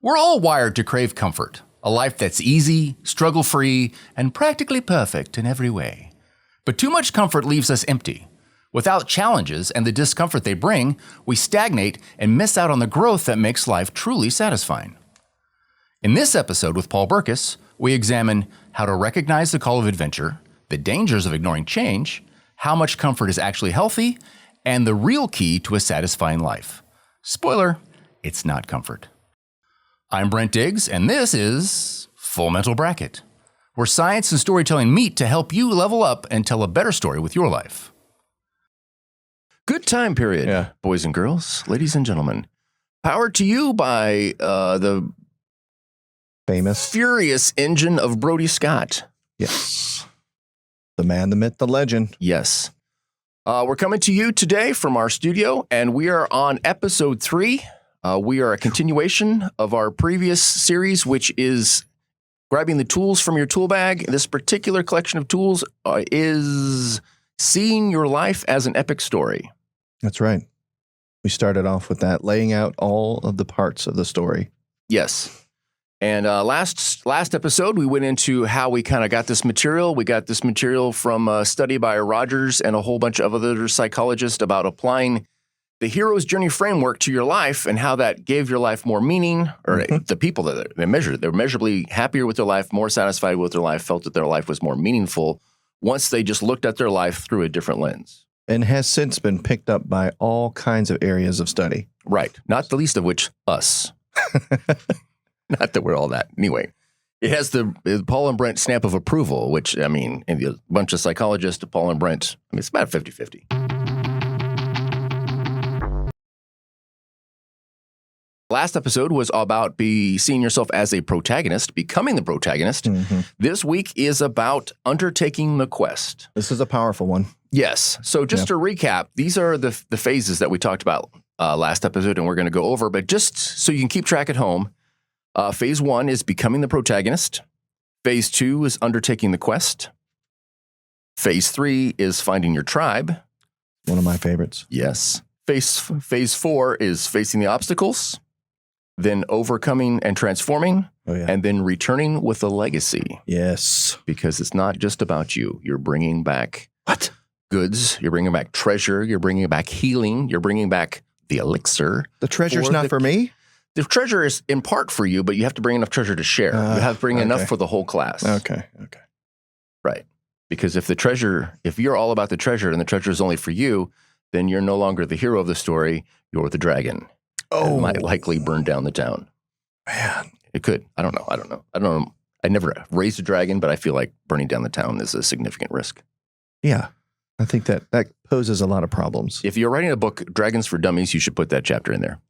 We're all wired to crave comfort, a life that's easy, struggle-free, and practically perfect in every way. But too much comfort leaves us empty. Without challenges and the discomfort they bring, we stagnate and miss out on the growth that makes life truly satisfying. In this episode with Paul Burkus, we examine how to recognize the call of adventure, the dangers of ignoring change, how much comfort is actually healthy, and the real key to a satisfying life. Spoiler, it's not comfort. I'm Brent Diggs, and this is Full Mental Bracket, where science and storytelling meet to help you level up and tell a better story with your life. Good time period, boys and girls, ladies and gentlemen. Powered to you by the famous, furious engine of Brody Scott. Yes. The man, the myth, the legend. Yes. We're coming to you today from our studio, and we are on episode 3. We are a continuation of our previous series, which is grabbing the tools from your tool bag. This particular collection of tools is seeing your life as an epic story. That's right. We started off with that, laying out all of the parts of the story. Yes. And last episode, we went into how we kind of got this material. We got this material from a study by Rogers and a whole bunch of other psychologists about applying the hero's journey framework to your life and how that gave your life more meaning, or the people that they measured, they were measurably happier with their life, more satisfied with their life, felt that their life was more meaningful once they just looked at their life through a different lens. And has since been picked up by all kinds of areas of study. Right. Not the least of which, us. Not that we're all that. Anyway, it has the Paul and Brent stamp of approval, which, I mean, and a bunch of psychologists, Paul and Brent, I mean, it's about 50-50. Last episode was about seeing yourself as a protagonist, becoming the protagonist. Mm-hmm. This week is about undertaking the quest. This is a powerful one. Yes. So just to recap, these are the phases that we talked about last episode, and we're going to go over. But just so you can keep track at home, phase 1 is becoming the protagonist. Phase 2 is undertaking the quest. Phase 3 is finding your tribe. One of my favorites. Yes. Phase 4 is facing the obstacles. Then overcoming and transforming, and then returning with a legacy. Yes. Because it's not just about you. You're bringing back goods. You're bringing back treasure. You're bringing back healing. You're bringing back the elixir. The treasure's not for me? The treasure is in part for you, but you have to bring enough treasure to share. You have to bring enough for the whole class. Okay. Right. Because if you're all about the treasure and the treasure is only for you, then you're no longer the hero of the story. You're the dragon. It might likely burn down the town. Man. It could. I don't know. I never raised a dragon, but I feel like burning down the town is a significant risk. Yeah. I think that poses a lot of problems. If you're writing a book, Dragons for Dummies, you should put that chapter in there.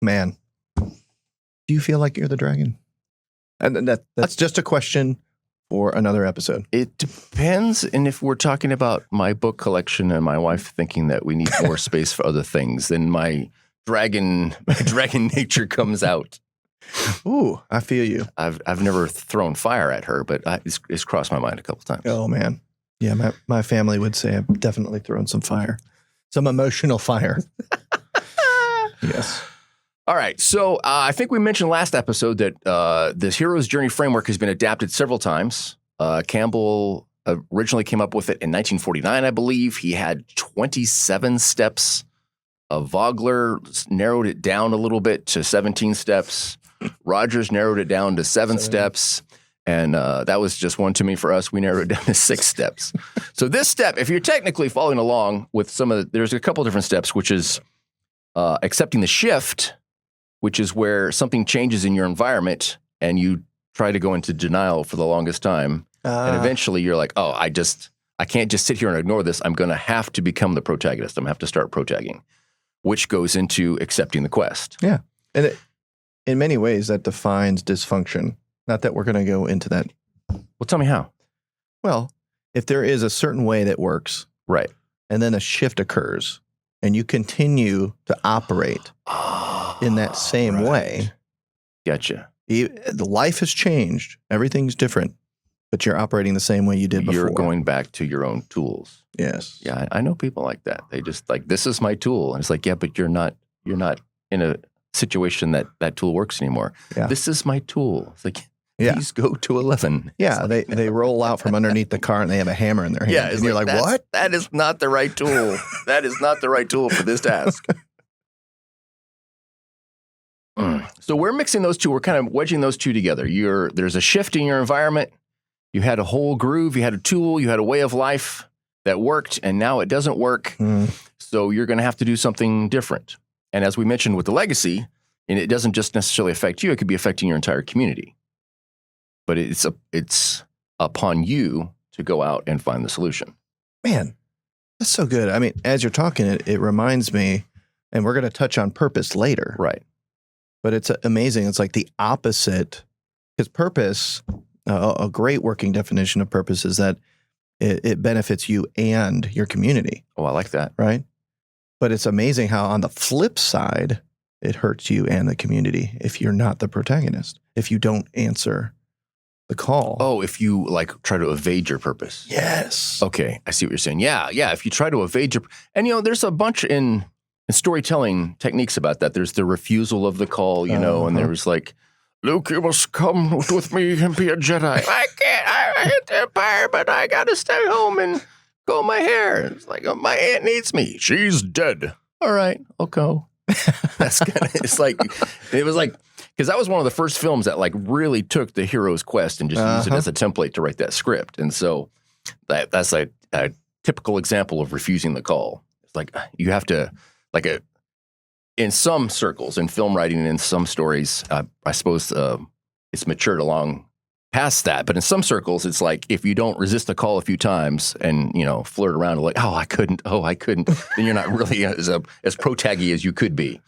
Man. Do you feel like you're the dragon? And that's just a question for another episode. It depends. And if we're talking about my book collection and my wife thinking that we need more space for other things, then my dragon nature comes out. Ooh, I feel you. I've never thrown fire at her, but it's crossed my mind a couple times. Oh, man. Yeah, my family would say I've definitely thrown some fire. Some emotional fire. Yes. All right. So I think we mentioned last episode that this hero's journey framework has been adapted several times. Campbell originally came up with it in 1949, I believe. He had 27 steps. Vogler narrowed it down a little bit to 17 steps. Rogers narrowed it down to 7 steps. And that was just one too many for us. We narrowed it down to 6 steps. So this step, if you're technically following along with there's a couple different steps, which is accepting the shift, which is where something changes in your environment and you try to go into denial for the longest time. And eventually you're like, I can't just sit here and ignore this. I'm going to have to become the protagonist. I'm going to have to start protagging, which goes into accepting the quest. Yeah. And in many ways, that defines dysfunction. Not that we're going to go into that. Well, tell me how. Well, if there is a certain way that works. Right. And then a shift occurs and you continue to operate in that same way. Gotcha. The life has changed. Everything's different, but you're operating the same way you did before. You're going back to your own tools. Yes. Yeah, I know people like that. They just like, this is my tool. And it's like, yeah, but you're not in situation that tool works anymore. Yeah. This is my tool. It's like, Yeah. please go to 11. Yeah, they roll out from underneath the car and they have a hammer in their hand. Yeah, and you're like, what? That is not the right tool. That is not the right tool for this task. So we're mixing those two. We're kind of wedging those two together. There's a shift in your environment. You had a whole groove. You had a tool. You had a way of life that worked, and now it doesn't work. So you're going to have to do something different. And as we mentioned with the legacy, and it doesn't just necessarily affect you. It could be affecting your entire community. But it's upon you to go out and find the solution. Man, that's so good. I mean, as you're talking, it reminds me, and we're going to touch on purpose later. Right. But it's amazing. It's like the opposite, because purpose, a great working definition of purpose is that it benefits you and your community. Oh, I like that. Right. But it's amazing how on the flip side, it hurts you and the community if you're not the protagonist, if you don't answer the call. Oh, if you like try to evade your purpose. Yes. Okay. I see what you're saying. Yeah. Yeah. If you try to evade and there's a bunch in storytelling techniques about that. There's the refusal of the call, and there's like, Luke, you must come with me and be a Jedi. I can't. I hate the Empire, but I got to stay home and comb my hair. It's like, oh, my aunt needs me. She's dead. All right, I'll go. That's kind of, it was like, because that was one of the first films that like really took the hero's quest and just used it as a template to write that script. And so that's a typical example of refusing the call. It's like, you have to, in some circles, in film writing, in some stories, I suppose it's matured along past that. But in some circles, it's like if you don't resist the call a few times and flirt around like, I couldn't, then you're not really as protaggy as you could be.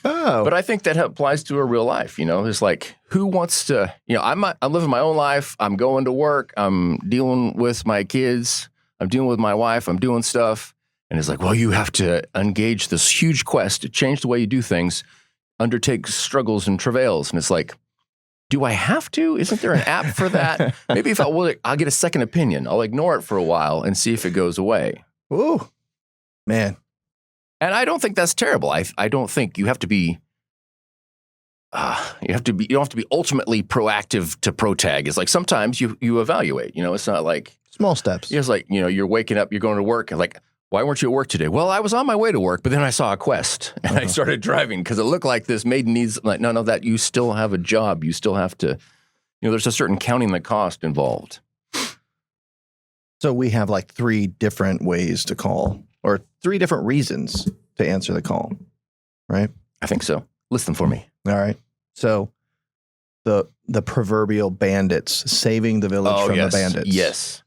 Oh, but I think that applies to a real life. There's like, who wants to? I'm living my own life. I'm going to work. I'm dealing with my kids. I'm dealing with my wife. I'm doing stuff. And it's like, well, you have to engage this huge quest to change the way you do things, undertake struggles and travails. And it's like, do I have to? Isn't there an app for that? Maybe if I'll get a second opinion. I'll ignore it for a while and see if it goes away. Ooh, man. And I don't think that's terrible. I don't think you have to be. You don't have to be ultimately proactive to protag. It's like sometimes you evaluate. It's not like small steps. It's like you're waking up, you're going to work, and like, why weren't you at work today? Well, I was on my way to work, but then I saw a quest and I started driving because it looked like this maiden needs, like, no, that you still have a job. You still have to, there's a certain counting the cost involved. So we have like 3 different ways to call or 3 different reasons to answer the call, right? I think so. List them for me. All right. So the proverbial bandits, saving the village from the bandits. Yes.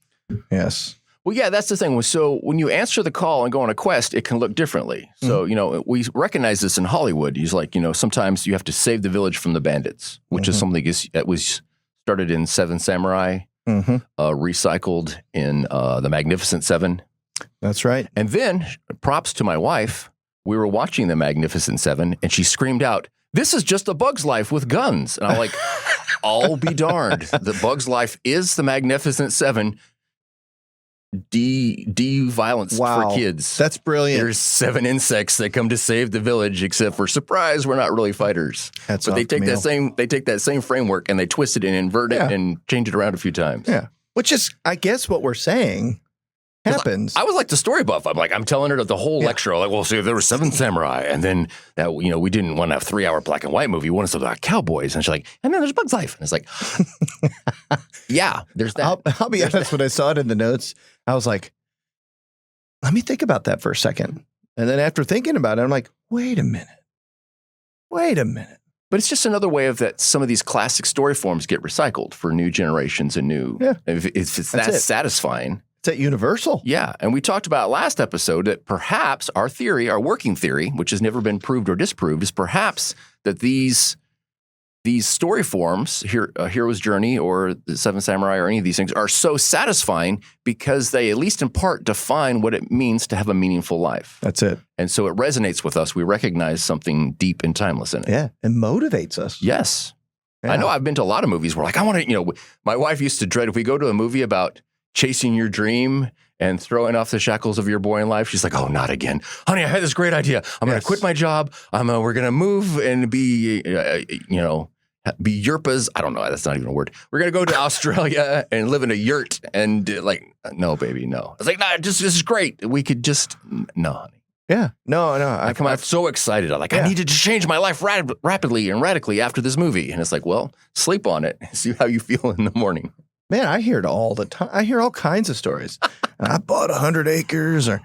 Yes. Well, yeah, that's the thing. So when you answer the call and go on a quest, it can look differently. So, we recognize this in Hollywood. He's like, sometimes you have to save the village from the bandits, which is something that was started in Seven Samurai, recycled in The Magnificent Seven. That's right. And then, props to my wife, we were watching The Magnificent Seven, and she screamed out, "This is just A Bug's Life with guns." And I'm like, I'll be darned. The Bug's Life is The Magnificent Seven. De-violence for kids. That's brilliant. There's 7 insects that come to save the village, except for surprise, we're not really fighters. But they take that same framework and they twist it and invert it and change it around a few times. Yeah. Which is, I guess, what we're saying happens. I was like the story buff. I'm telling her the whole lecture. Like, well, see, there were 7 samurai, and then that we didn't want to have 3-hour black and white movie. We wanted something about cowboys, and she's like, and then there's Bug's Life, and it's like, yeah, there's that. I'll be honest. When I saw it in the notes, I was like, let me think about that for a second. And then after thinking about it, I'm like, wait a minute. But it's just another way of that some of these classic story forms get recycled for new generations and new. Yeah. If it's that satisfying. It's at Universal. Yeah. And we talked about last episode that perhaps our working theory, which has never been proved or disproved, is perhaps that these story forms, Hero's Journey or the Seven Samurai or any of these things, are so satisfying because they, at least in part, define what it means to have a meaningful life. That's it. And so it resonates with us. We recognize something deep and timeless in it. Yeah. It motivates us. Yes. Yeah. I know I've been to a lot of movies where like, I want to, my wife used to dread if we go to a movie about chasing your dream and throwing off the shackles of your boring life. She's like, oh, not again. Honey, I had this great idea. I'm going to quit my job. We're going to move and be, be Yerpas. I don't know. That's not even a word. We're going to go to Australia and live in a yurt. And no, baby, no. I was like, nah, this is great. We could just, no, honey. Yeah. No. I come out so excited. I'm like, I needed to change my life rapidly and radically after this movie. And it's like, well, sleep on it. See how you feel in the morning. Man, I hear it all the time. I hear all kinds of stories. I bought 100 acres, or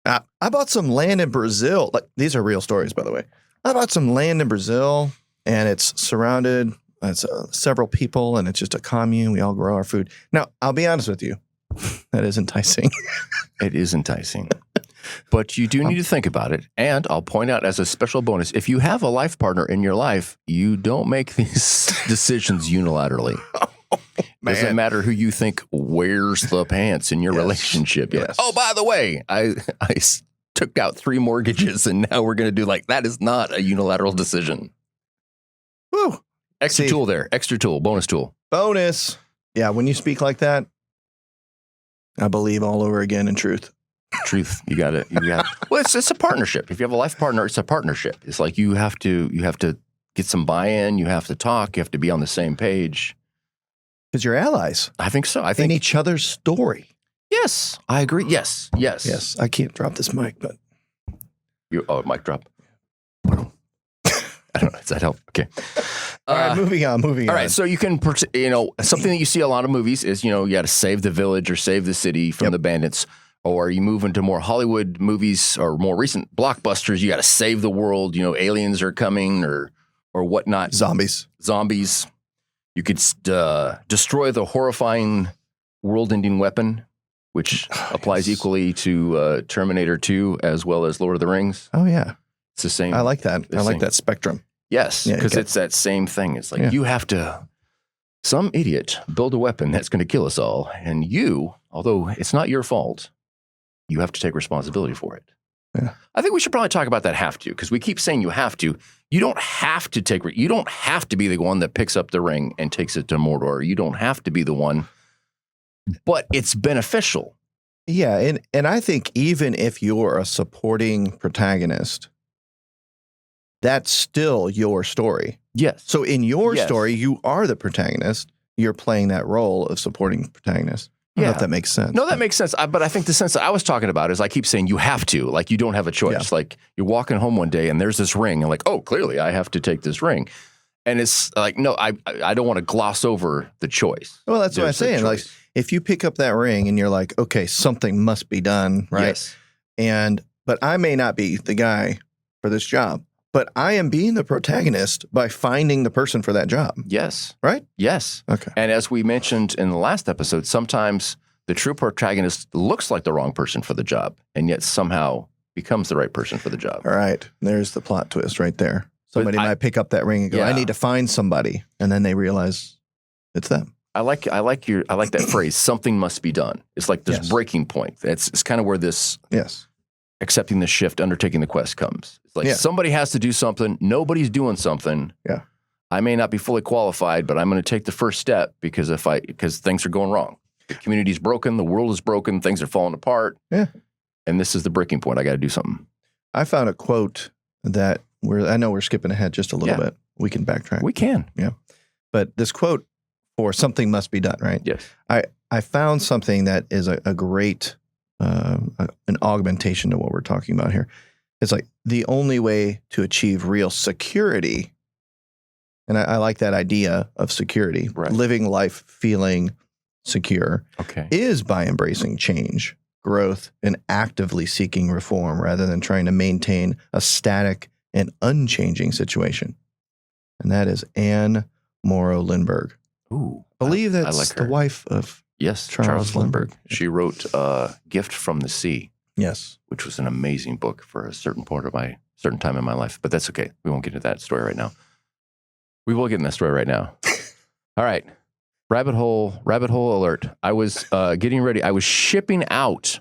I bought some land in Brazil. Like, these are real stories, by the way. I bought some land in Brazil, and it's surrounded. It's several people, and it's just a commune. We all grow our food. Now, I'll be honest with you. That is enticing. It is enticing. But you do need to think about it. And I'll point out as a special bonus, if you have a life partner in your life, you don't make these decisions unilaterally. Doesn't matter who you think wears the pants in your relationship. You're like, oh, by the way, I took out 3 mortgages and now we're going to do that is not a unilateral decision. Woo. Extra tool there. Extra tool. Bonus tool. Bonus. Yeah, when you speak like that, I believe all over again in truth. Truth. You got it. Well, it's a partnership. If you have a life partner, it's a partnership. It's like you have to get some buy-in. You have to talk. You have to be on the same page. Because you're allies. I think so. I think in each other's story. Yes, I agree. Yes. I can't drop this mic, but mic drop. I don't know. Does that help? Okay. All right, moving on. All right, so you can, something that you see a lot of movies is, you got to save the village or save the city from the bandits, or you move into more Hollywood movies or more recent blockbusters. You got to save the world. Aliens are coming or whatnot. Zombies. You could destroy the horrifying world-ending weapon, which applies equally to Terminator 2 as well as Lord of the Rings. Oh, yeah. It's the same. I like that. I like that spectrum. Yes, because it's that same thing. It's like you have to, some idiot, build a weapon that's going to kill us all. And you, although it's not your fault, you have to take responsibility for it. Yeah. I think we should probably talk about that have to, because we keep saying you have to. You don't have to you don't have to be the one that picks up the ring and takes it to Mordor. You don't have to be the one, but it's beneficial. Yeah, and I think even if you're a supporting protagonist, that's still your story. Yes. So in your story, you are the protagonist. You're playing that role of supporting protagonist. I don't know if that makes sense. No, that makes sense. But I think the sense that I was talking about is I keep saying you have to. Like, you don't have a choice. Yeah. Like, you're walking home one day and there's this ring. And like, oh, clearly I have to take this ring. And it's like, no, I don't want to gloss over the choice. Well, that's what I'm saying. Like, if you pick up that ring and you're like, okay, something must be done, right? Yes. But I may not be the guy for this job. But I am being the protagonist by finding the person for that job. Yes. Right? Yes. Okay. And as we mentioned in the last episode, sometimes the true protagonist looks like the wrong person for the job and yet somehow becomes the right person for the job. All right. There's the plot twist right there. Somebody might pick up that ring and go, I need to find somebody. And then they realize it's them. I like that phrase, something must be done. It's like this breaking point. It's kind of where this accepting the shift, undertaking the quest comes. It's like somebody has to do something. Nobody's doing something. Yeah. I may not be fully qualified, but I'm going to take the first step because things are going wrong. The community's broken. The world is broken. Things are falling apart. Yeah. And this is the breaking point. I got to do something. I found a quote that I know we're skipping ahead just a little bit. We can backtrack. We can. Yeah. But this quote for something must be done, right? Yes. I found something that is a great an augmentation to what we're talking about here. It's like the only way to achieve real security, and I like that idea of security, living life feeling secure, is by embracing change, growth, and actively seeking reform rather than trying to maintain a static and unchanging situation. And that is Anne Morrow Lindbergh. Ooh, I believe that's the wife of Charles Lindbergh. She wrote Gift from the Sea. Yes. Which was an amazing book for a certain time in my life. But that's okay. We won't get into that story right now. We will get in that story right now. All right. Rabbit hole alert. I was getting ready. I was shipping out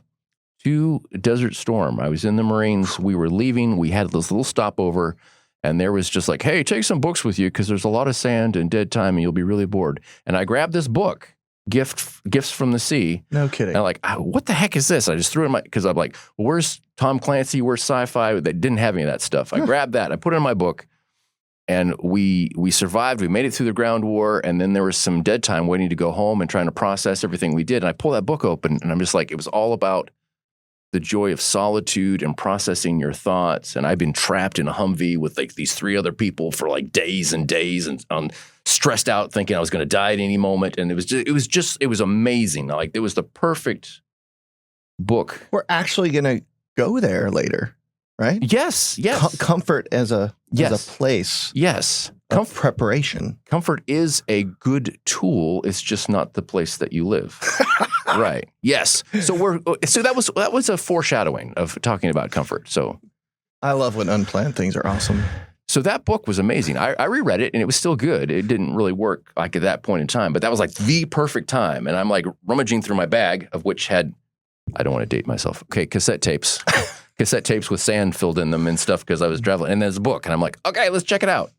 to Desert Storm. I was in the Marines. We were leaving. We had this little stopover. And there was just like, hey, take some books with you because there's a lot of sand and dead time and you'll be really bored. And I grabbed this book Gifts from the Sea. No kidding. And I'm like, what the heck is this? I just threw it in because I'm like, where's Tom Clancy? Where's sci-fi? They didn't have any of that stuff. I grabbed that. I put it in my book. And we survived. We made it through the ground war, and then there was some dead time waiting to go home and trying to process everything we did. And I pull that book open, and I'm just like, it was all about the joy of solitude and processing your thoughts. And I've been trapped in a Humvee with like these 3 other people for like days and days, and stressed out, thinking I was going to die at any moment. And it was amazing. Like, it was the perfect book. We're actually going to go there later, right? Yes. Comfort as a place. Yes. Preparation. Comfort is a good tool. It's just not the place that you live. Right. Yes. So that was a foreshadowing of talking about comfort. So I love when unplanned things are awesome. So that book was amazing. I reread it and it was still good. It didn't really work like at that point in time, but that was like the perfect time. And I'm like rummaging through my bag, of which had, I don't want to date myself. Okay, cassette tapes. Cassette tapes with sand filled in them and stuff because I was traveling. And there's a book. And I'm like, okay, let's check it out.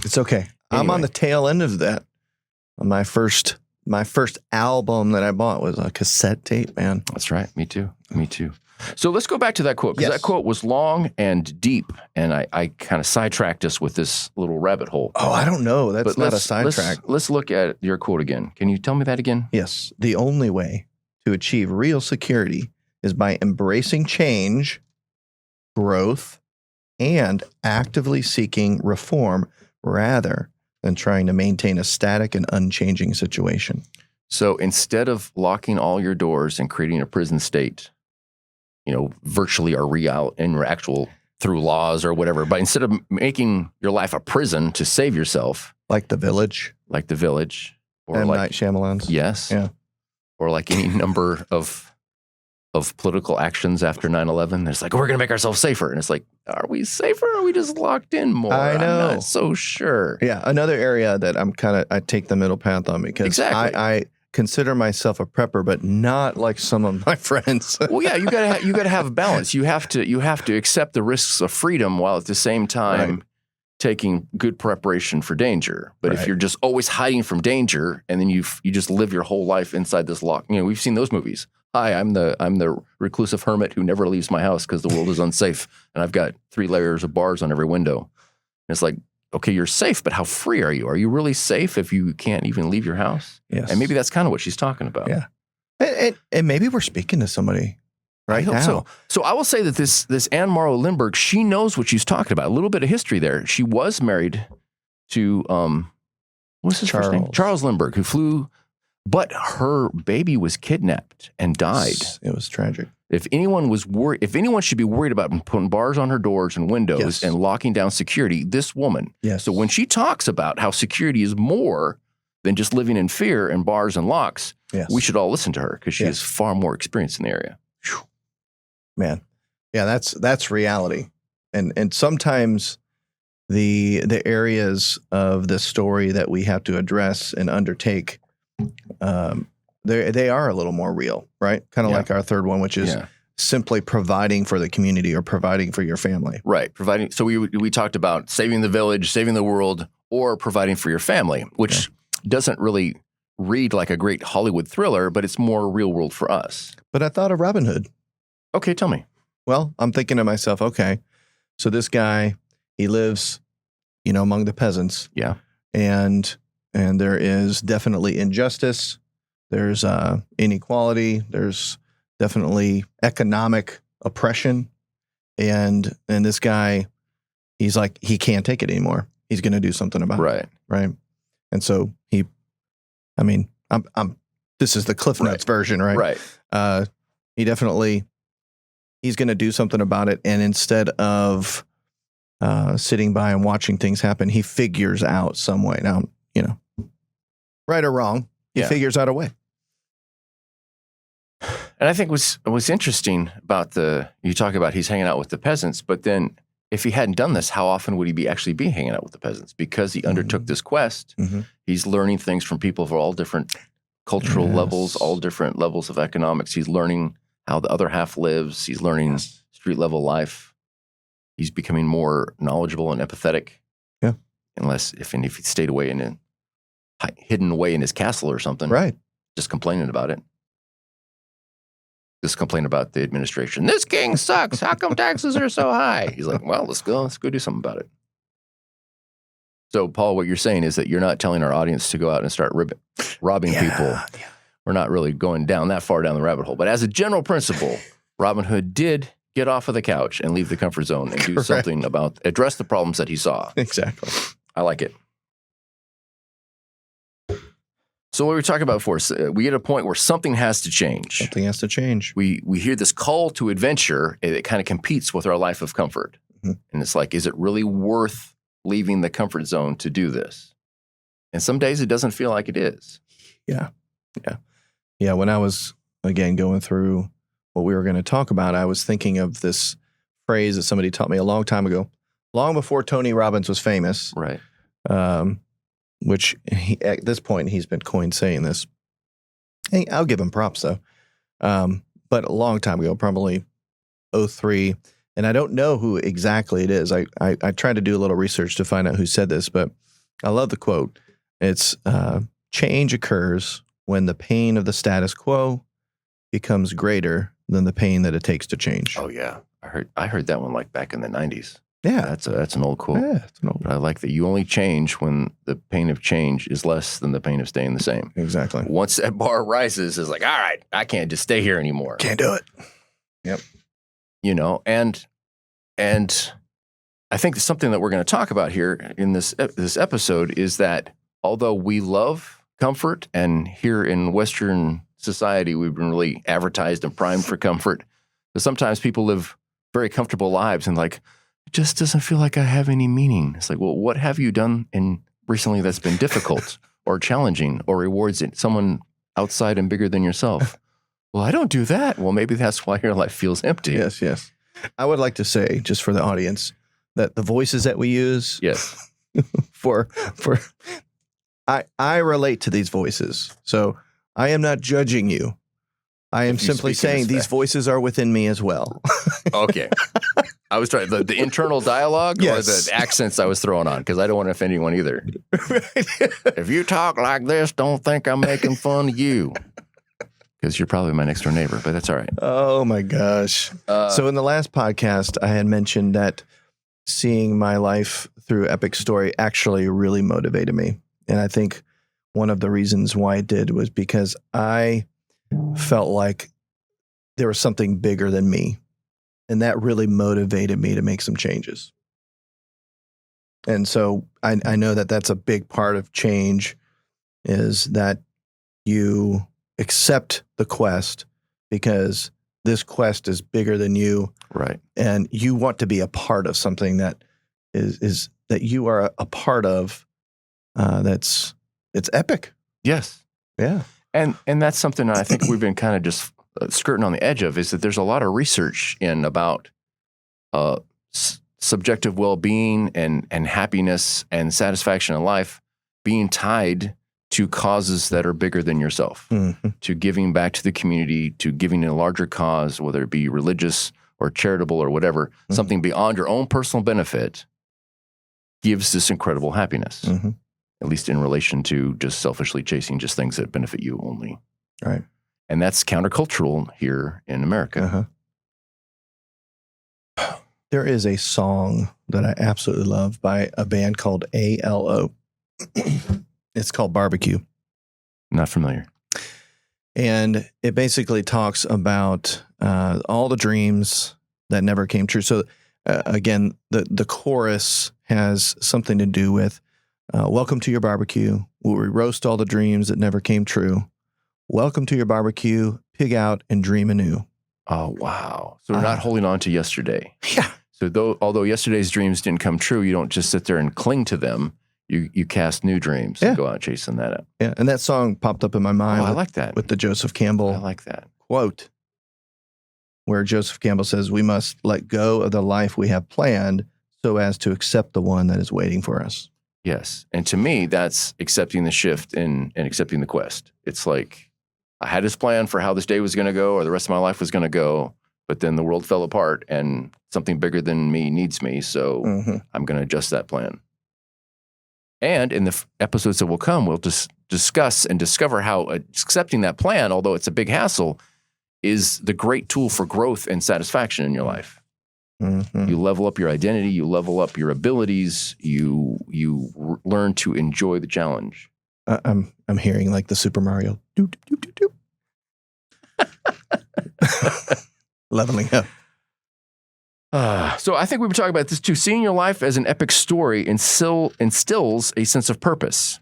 It's okay. Anyway. I'm on the tail end of that. My first album that I bought was a cassette tape, man. That's right. Me too. So let's go back to that quote, because that quote was long and deep, and I kind of sidetracked us with this little rabbit hole. Oh, I don't know. That's not a sidetrack. Let's look at your quote again. Can you tell me that again? Yes. The only way to achieve real security is by embracing change, growth, and actively seeking reform rather than trying to maintain a static and unchanging situation. So instead of locking all your doors and creating a prison state, virtually or real in actual through laws or whatever, but instead of making your life a prison to save yourself, like The Village, or M. Night Shyamalan's, yes, yeah, or like any number of political actions after 9/11, there's like, we're going to make ourselves safer, and it's like, are we safer? Or are we just locked in more? I know. I'm not so sure. Yeah, another area that I take the middle path on, because exactly. I consider myself a prepper, but not like some of my friends. Well, yeah, you gotta have balance. You have to accept the risks of freedom while at the same time taking good preparation for danger. But if you're just always hiding from danger, and then you just live your whole life inside this lock, we've seen those movies. Hi, I'm the reclusive hermit who never leaves my house because the world is unsafe, and I've got 3 layers of bars on every window. And it's like, okay, you're safe, but how free are you? Are you really safe if you can't even leave your house? Yes. And maybe that's kind of what she's talking about. Yeah. And maybe we're speaking to somebody right now. So I will say that this Anne Morrow Lindbergh, she knows what she's talking about. A little bit of history there. She was married to, what's his first name? Charles Lindbergh, who flew, but her baby was kidnapped and died. It was tragic. If anyone should be worried about putting bars on her doors and windows and locking down security, this woman. Yes. So when she talks about how security is more than just living in fear and bars and locks, we should all listen to her, because she has far more experience in the area. Whew. Man. Yeah, that's reality. And sometimes the areas of the story that we have to address and undertake, they are a little more real, right? Kind of like our third one, which is simply providing for the community or providing for your family. Right. Providing. So we talked about saving the village, saving the world, or providing for your family, which doesn't really read like a great Hollywood thriller, but it's more real world for us. But I thought of Robin Hood. Okay, tell me. Well, I'm thinking to myself, okay, so this guy, he lives, among the peasants. Yeah. And there is definitely injustice. There's inequality. There's definitely economic oppression. And this guy, he's like, he can't take it anymore. He's going to do something about it. Right. And so this is the Cliff Notes version, right? Right. He's going to do something about it. And instead of sitting by and watching things happen, he figures out some way. Now, right or wrong, he figures out a way. And I think what's interesting about you talk about he's hanging out with the peasants, but then if he hadn't done this, how often would he actually be hanging out with the peasants? Because he undertook this quest, he's learning things from people of all different cultural levels, all different levels of economics. He's learning how the other half lives. He's learning street level life. He's becoming more knowledgeable and empathetic. Yeah. If he stayed away hidden away in his castle or something. Right. just complaining about it. Just complain about the administration. This king sucks. How come taxes are so high? He's like, well, let's go do something about it. So, Paul, what you're saying is that you're not telling our audience to go out and start robbing people. Yeah. We're not really going down that far down the rabbit hole. But as a general principle, Robin Hood did get off of the couch and leave the comfort zone and do something about, address the problems that he saw. Exactly. I like it. So what we were talking about before, we get a point where something has to change. Something has to change. We hear this call to adventure. It kind of competes with our life of comfort. Mm-hmm. And it's like, is it really worth leaving the comfort zone to do this? And some days it doesn't feel like it is. Yeah. When I was, again, going through what we were going to talk about, I was thinking of this phrase that somebody taught me a long time ago, long before Tony Robbins was famous. Right. Which at this point, he's been coined saying this. Hey, I'll give him props, though. But a long time ago, probably 2003, and I don't know who exactly it is. I tried to do a little research to find out who said this, but I love the quote. It's, change occurs when the pain of the status quo becomes greater than the pain that it takes to change. Oh, yeah. I heard that one like back in the 90s. Yeah. That's an old quote. Yeah, it's an old But I like that you only change when the pain of change is less than the pain of staying the same. Exactly. Once that bar rises, it's like, all right, I can't just stay here anymore. Can't do it. Yep. You know, and I think something that we're going to talk about here in this episode is that although we love comfort, and here in Western society, we've been really advertised and primed for comfort, but sometimes people live very comfortable lives and like, it just doesn't feel like I have any meaning. It's like, well, what have you done recently that's been difficult or challenging or rewards someone outside and bigger than yourself? Well, I don't do that. Well, maybe that's why your life feels empty. Yes. I would like to say, just for the audience, that the voices that we use, yes, I relate to these voices. So I am not judging you. I am simply saying these voices are within me as well. Okay. I was trying the internal dialogue or the accents I was throwing on, because I don't want to offend anyone either. If you talk like this, don't think I'm making fun of you, because you're probably my next door neighbor, but that's all right. Oh my gosh. So in the last podcast, I had mentioned that seeing my life through Epic Story actually really motivated me. And I think one of the reasons why it did was because I felt like there was something bigger than me. And that really motivated me to make some changes. And so I know that that's a big part of change, is that you accept the quest because this quest is bigger than you. Right. And you want to be a part of something that is that you are a part of it's epic. Yes. Yeah. And that's something that I think we've been kind of just skirting on the edge of, is that there's a lot of research about subjective well-being and happiness and satisfaction in life being tied to causes that are bigger than yourself, to giving back to the community, to giving in a larger cause, whether it be religious or charitable or whatever, something beyond your own personal benefit gives this incredible happiness, at least in relation to just selfishly chasing just things that benefit you only. Right. And that's countercultural here in America. There is a song that I absolutely love by a band called ALO. It's called Barbecue. Not familiar. And it basically talks about all the dreams that never came true. So again, the chorus has something to do with, welcome to your barbecue, where we roast all the dreams that never came true. Welcome to your barbecue, pig out and dream anew. Oh, wow. So we're not holding on to yesterday. Yeah. So although yesterday's dreams didn't come true, you don't just sit there and cling to them. You cast new dreams and go out chasing that up. Yeah, and that song popped up in my mind. I like that. With the Joseph Campbell I like that quote, where Joseph Campbell says, we must let go of the life we have planned so as to accept the one that is waiting for us. Yes. And to me, that's accepting the shift and accepting the quest. It's like, I had this plan for how this day was going to go or the rest of my life was going to go, but then the world fell apart and something bigger than me needs me. So I'm going to adjust that plan. And in the episodes that will come, we'll just discuss and discover how accepting that plan, although it's a big hassle, is the great tool for growth and satisfaction in your life. Mm-hmm. You level up your identity, you level up your abilities, you learn to enjoy the challenge. I'm hearing like the Super Mario. Doop, doop, doop, doop. Leveling up. So I think we've been talking about this too. Seeing your life as an epic story instills a sense of purpose.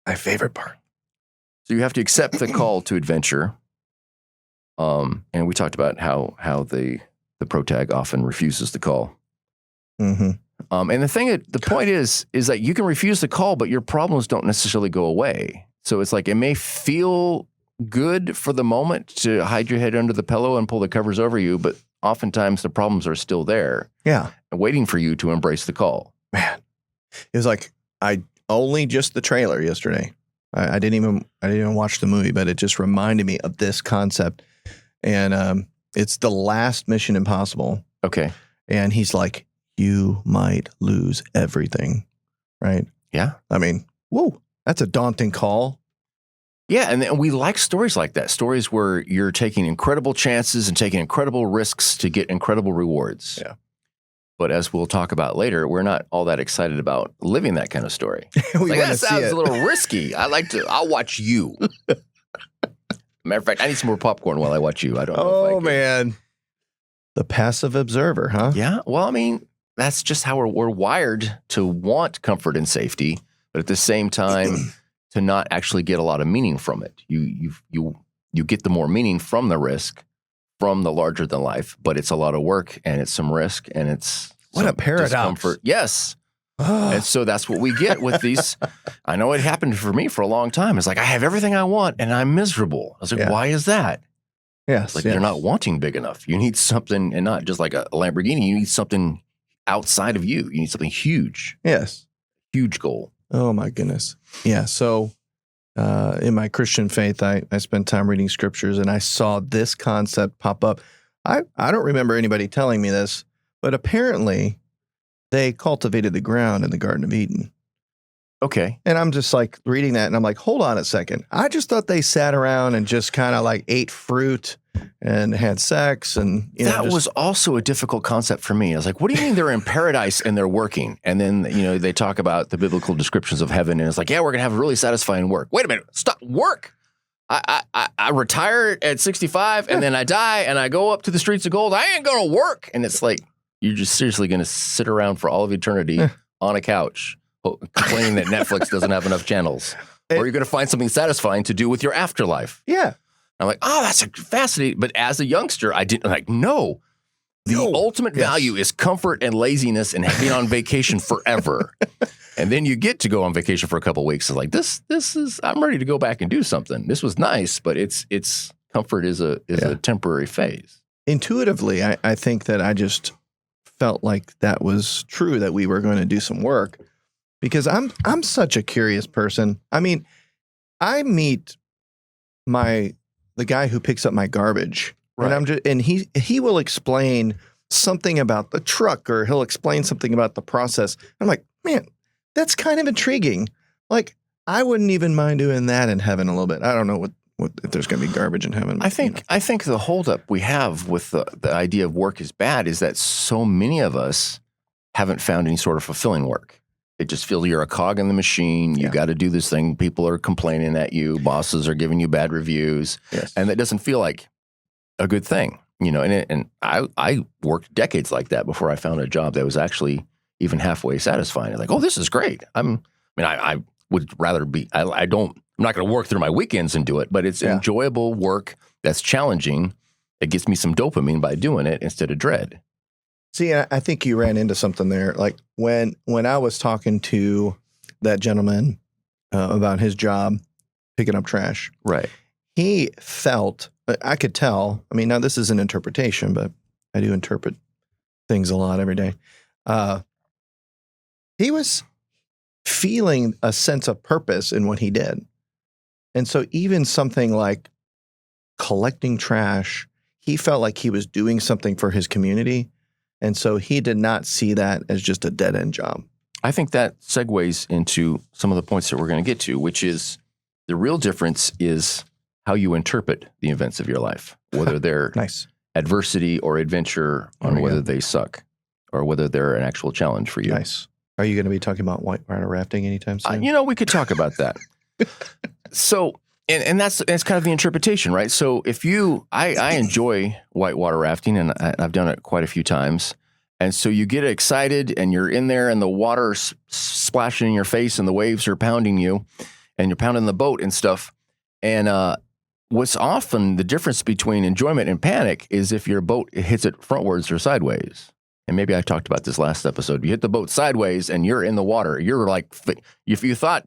My favorite part. So you have to accept the call to adventure. And we talked about how the protag often refuses the call. Mm-hmm. And the point is that you can refuse the call, but your problems don't necessarily go away. So it's like, it may feel good for the moment to hide your head under the pillow and pull the covers over you, but oftentimes the problems are still there. Yeah. Waiting for you to embrace the call. Man, it was like, I only just the trailer yesterday. I didn't even watch the movie, but it just reminded me of this concept. And it's the last Mission Impossible. Okay. And he's like, you might lose everything. Right? Yeah. I mean, whoa, that's a daunting call. Yeah, and we like stories like that. Stories where you're taking incredible chances and taking incredible risks to get incredible rewards. Yeah. But as we'll talk about later, we're not all that excited about living that kind of story. That sounds a little risky. I'll watch you. Matter of fact, I need some more popcorn while I watch you. I don't know if I can. Man. The passive observer, huh? Yeah. Well, I mean, that's just how we're wired to want comfort and safety, but at the same time, to not actually get a lot of meaning from it. You get the more meaning from the risk, from the larger than life, but it's a lot of work and it's some risk and it's what a paradox. Discomfort. Yes. And so that's what we get with these. I know it happened for me for a long time. It's like, I have everything I want and I'm miserable. I was like, why is that? Yes. Like, you're not wanting big enough. You need something, and not just like a Lamborghini. You need something outside of you. You need something huge. Yes. Huge goal. Oh my goodness. Yeah. So in my Christian faith, I spent time reading scriptures and I saw this concept pop up. I don't remember anybody telling me this, but apparently they cultivated the ground in the Garden of Eden. Okay. And I'm just like reading that and I'm like, hold on a second. I just thought they sat around and just kind of like ate fruit and had sex. And that was also a difficult concept for me. I was like, what do you mean they're in paradise and they're working? And then, they talk about the biblical descriptions of heaven and it's like, yeah, we're going to have really satisfying work. Wait a minute. Stop. Work. I retire at 65 and then I die and I go up to the streets of gold. I ain't going to work. And it's like, you're just seriously going to sit around for all of eternity on a couch complaining that Netflix doesn't have enough channels. Or you're going to find something satisfying to do with your afterlife. Yeah. I'm like, oh, that's fascinating. But as a youngster, I didn't no. The ultimate value is comfort and laziness and being on vacation forever. And then you get to go on vacation for a couple of weeks. It's like, this is, I'm ready to go back and do something. This was nice, but it's comfort is a temporary phase. Intuitively, I think that I just felt like that was true, that we were going to do some work. Because I'm such a curious person. I mean, I meet the guy who picks up my garbage, right. and he will explain something about the truck, or he'll explain something about the process. I'm like, man, that's kind of intriguing. Like, I wouldn't even mind doing that in heaven a little bit. I don't know what if there's going to be garbage in heaven. I think the holdup we have with the idea of work is bad is that so many of us haven't found any sort of fulfilling work. It just feels you're a cog in the machine. You got to do this thing. People are complaining at you. Bosses are giving you bad reviews. Yes. And that doesn't feel like a good thing, and I worked decades like that before I found a job that was actually even halfway satisfying. I'm like, oh, this is great. I would rather be, I'm not going to work through my weekends and do it, but it's enjoyable work that's challenging. It gets me some dopamine by doing it instead of dread. See, I think you ran into something there. Like when I was talking to that gentleman about his job picking up trash, right? He felt, I could tell. I mean, now this is an interpretation, but I do interpret things a lot every day. He was feeling a sense of purpose in what he did, and so even something like collecting trash, he felt like he was doing something for his community. And so he did not see that as just a dead-end job. I think that segues into some of the points that we're going to get to, which is the real difference is how you interpret the events of your life, whether they're Nice. adversity or adventure, on whether they suck or whether they're an actual challenge for you. Nice. Are you going to be talking about whitewater rafting anytime soon? We could talk about that. So, and that's kind of the interpretation, right? So if I enjoy whitewater rafting, and I've done it quite a few times. And so you get excited and you're in there and the water's splashing in your face and the waves are pounding you and you're pounding the boat and stuff. And what's often the difference between enjoyment and panic is if your boat hits it frontwards or sideways. And maybe I talked about this last episode. You hit the boat sideways and you're in the water. You're like, if you thought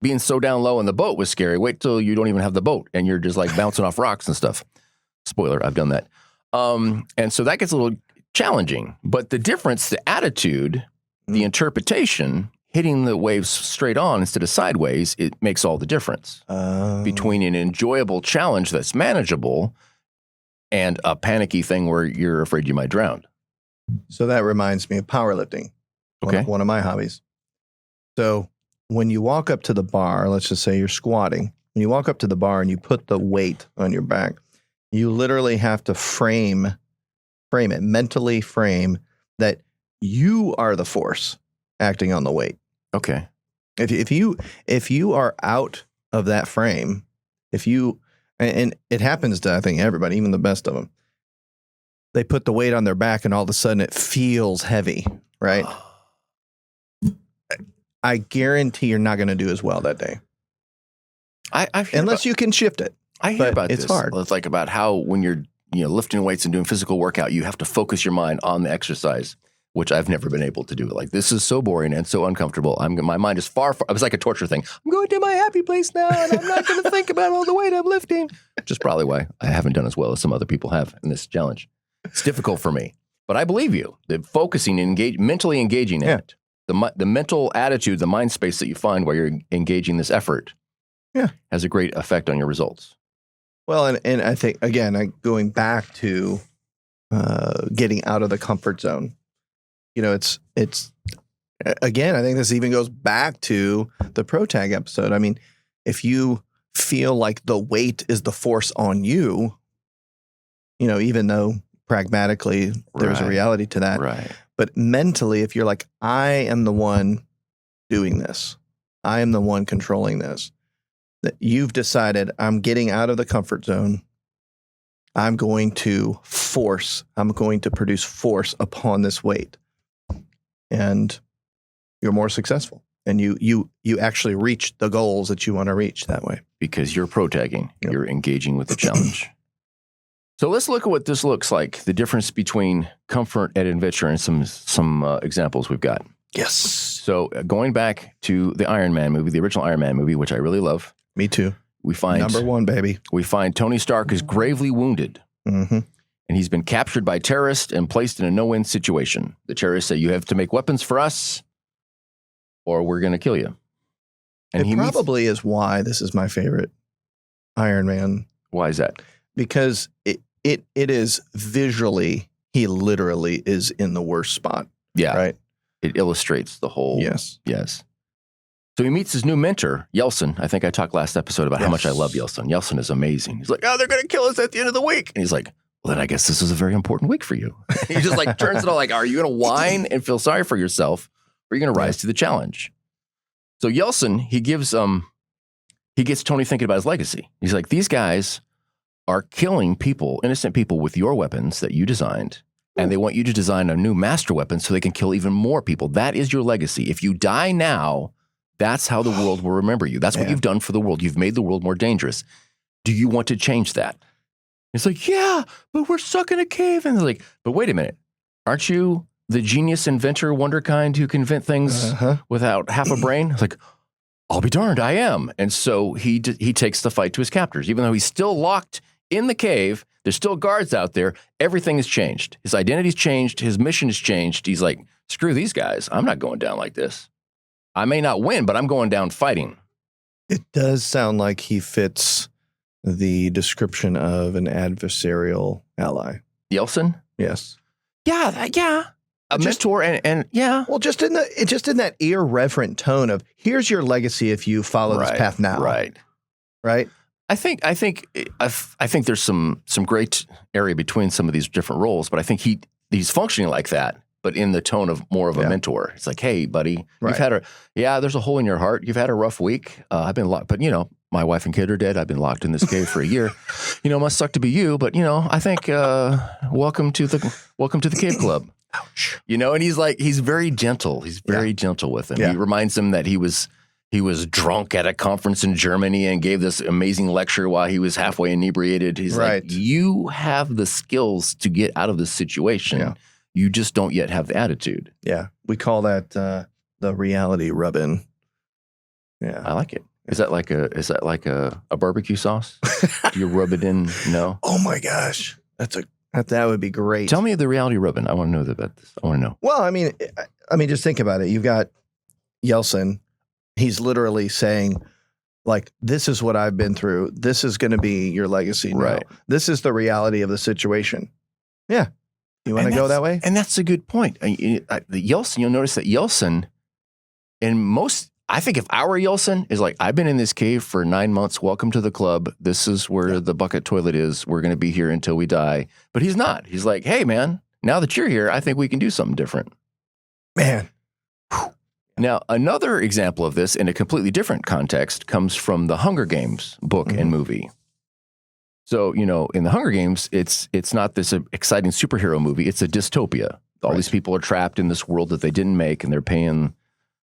being so down low in the boat was scary, wait till you don't even have the boat and you're just like bouncing off rocks and stuff. Spoiler, I've done that. And so that gets a little challenging. But the difference, the attitude, the interpretation, hitting the waves straight on instead of sideways, it makes all the difference between an enjoyable challenge that's manageable and a panicky thing where you're afraid you might drown. So that reminds me of powerlifting. Okay. One of my hobbies. So when you walk up to the bar, let's just say you're squatting. When you walk up to the bar and you put the weight on your back, you literally have to mentally frame that you are the force acting on the weight. Okay. If you are out of that frame, and it happens to, I think, everybody, even the best of them, they put the weight on their back and all of a sudden it feels heavy, right? I guarantee you're not going to do as well that day. Unless you can shift it. I hear about it's this. hard. It's like about how when you're lifting weights and doing physical workout, you have to focus your mind on the exercise, which I've never been able to do. Like, this is so boring and so uncomfortable. My mind is far. It was like a torture thing. I'm going to my happy place now, and I'm not going to think about all the weight I'm lifting. Which is probably why I haven't done as well as some other people have in this challenge. It's difficult for me, but I believe you. The focusing and mentally engaging in it, the mental attitude, the mind space that you find while you're engaging this effort, has a great effect on your results. Well, and I think, again, going back to getting out of the comfort zone, it's again, I think this even goes back to the Pro Tag episode. I mean, if you feel like the weight is the force on you, even though pragmatically there's a reality to that, right? But mentally, if you're like, I am the one doing this, I am the one controlling this, that you've decided I'm getting out of the comfort zone. I'm going to produce force upon this weight. And you're more successful. And you actually reach the goals that you want to reach that way. Because you're pro-tagging. Yep. You're engaging with the challenge. So let's look at what this looks like, the difference between comfort and adventure, and some examples we've got. Yes. So going back to the Iron Man movie, the original Iron Man movie, which I really love. Me too. We find number one, baby. We find Tony Stark is gravely wounded. Mm-hmm. And he's been captured by terrorists and placed in a no-win situation. The terrorists say, you have to make weapons for us or we're going to kill you. And it probably is why this is my favorite Iron Man. Why is that? Because it is visually, he literally is in the worst spot. Yeah. Right? It illustrates the whole. Yes. So he meets his new mentor, Yeltsin. I think I talked last episode about how much I love Yeltsin. Yeltsin is amazing. He's like, they're going to kill us at the end of the week. And he's like, well, then I guess this is a very important week for you. He just like turns it all like, are you going to whine and feel sorry for yourself? Or are you going to rise to the challenge? So Yeltsin, he gets Tony thinking about his legacy. He's like, these guys are killing people, innocent people, with your weapons that you designed. And they want you to design a new master weapon so they can kill even more people. That is your legacy. If you die now, that's how the world will remember you. That's what you've done for the world. You've made the world more dangerous. Do you want to change that? It's like, yeah, but we're stuck in a cave. And they're like, but wait a minute. Aren't you the genius inventor, wonderkind who can invent things without half a brain? It's like, I'll be darned, I am. And so he takes the fight to his captors. Even though he's still locked in the cave, there's still guards out there. Everything has changed. His identity's changed. His mission has changed. He's like, screw these guys. I'm not going down like this. I may not win, but I'm going down fighting. It does sound like he fits the description of an adversarial ally. Yeltsin? Yes. Yeah. a mentor and yeah. Well, just in that irreverent tone of here's your legacy if you follow this path now. Right. I think there's some great area between some of these different roles, but I think he's functioning like that, but in the tone of more of a mentor. It's like, hey, buddy, you've had there's a hole in your heart. You've had a rough week. I've been locked, but my wife and kid are dead. I've been locked in this cave for a year. It must suck to be you, but I think welcome to the cave club. Ouch. And he's very gentle. He's very gentle with him. Yeah. He reminds him that he was drunk at a conference in Germany and gave this amazing lecture while he was halfway inebriated. He's like, you have the skills to get out of this situation. Yeah. You just don't yet have the attitude. Yeah. We call that the reality rub-in. Yeah. I like it. Is that like a barbecue sauce? Do you rub it in? No. Oh my gosh. That would be great. Tell me the reality rub-in. I want to know about this. I want to know. Well, I mean, just think about it. You've got Yeltsin. He's literally saying, like, this is what I've been through. This is going to be your legacy now. Right. This is the reality of the situation. Yeah. You want to go that way? And that's a good point. Yeltsin, you'll notice that Yeltsin, I think if our Yeltsin is like, I've been in this cave for 9 months. Welcome to the club. This is where the bucket toilet is. We're going to be here until we die. But he's not. He's like, hey, man, now that you're here, I think we can do something different. Man. Whew. Now, another example of this in a completely different context comes from the Hunger Games book and movie. So, in the Hunger Games, it's not this exciting superhero movie. It's a dystopia. All these people are trapped in this world that they didn't make, and they're paying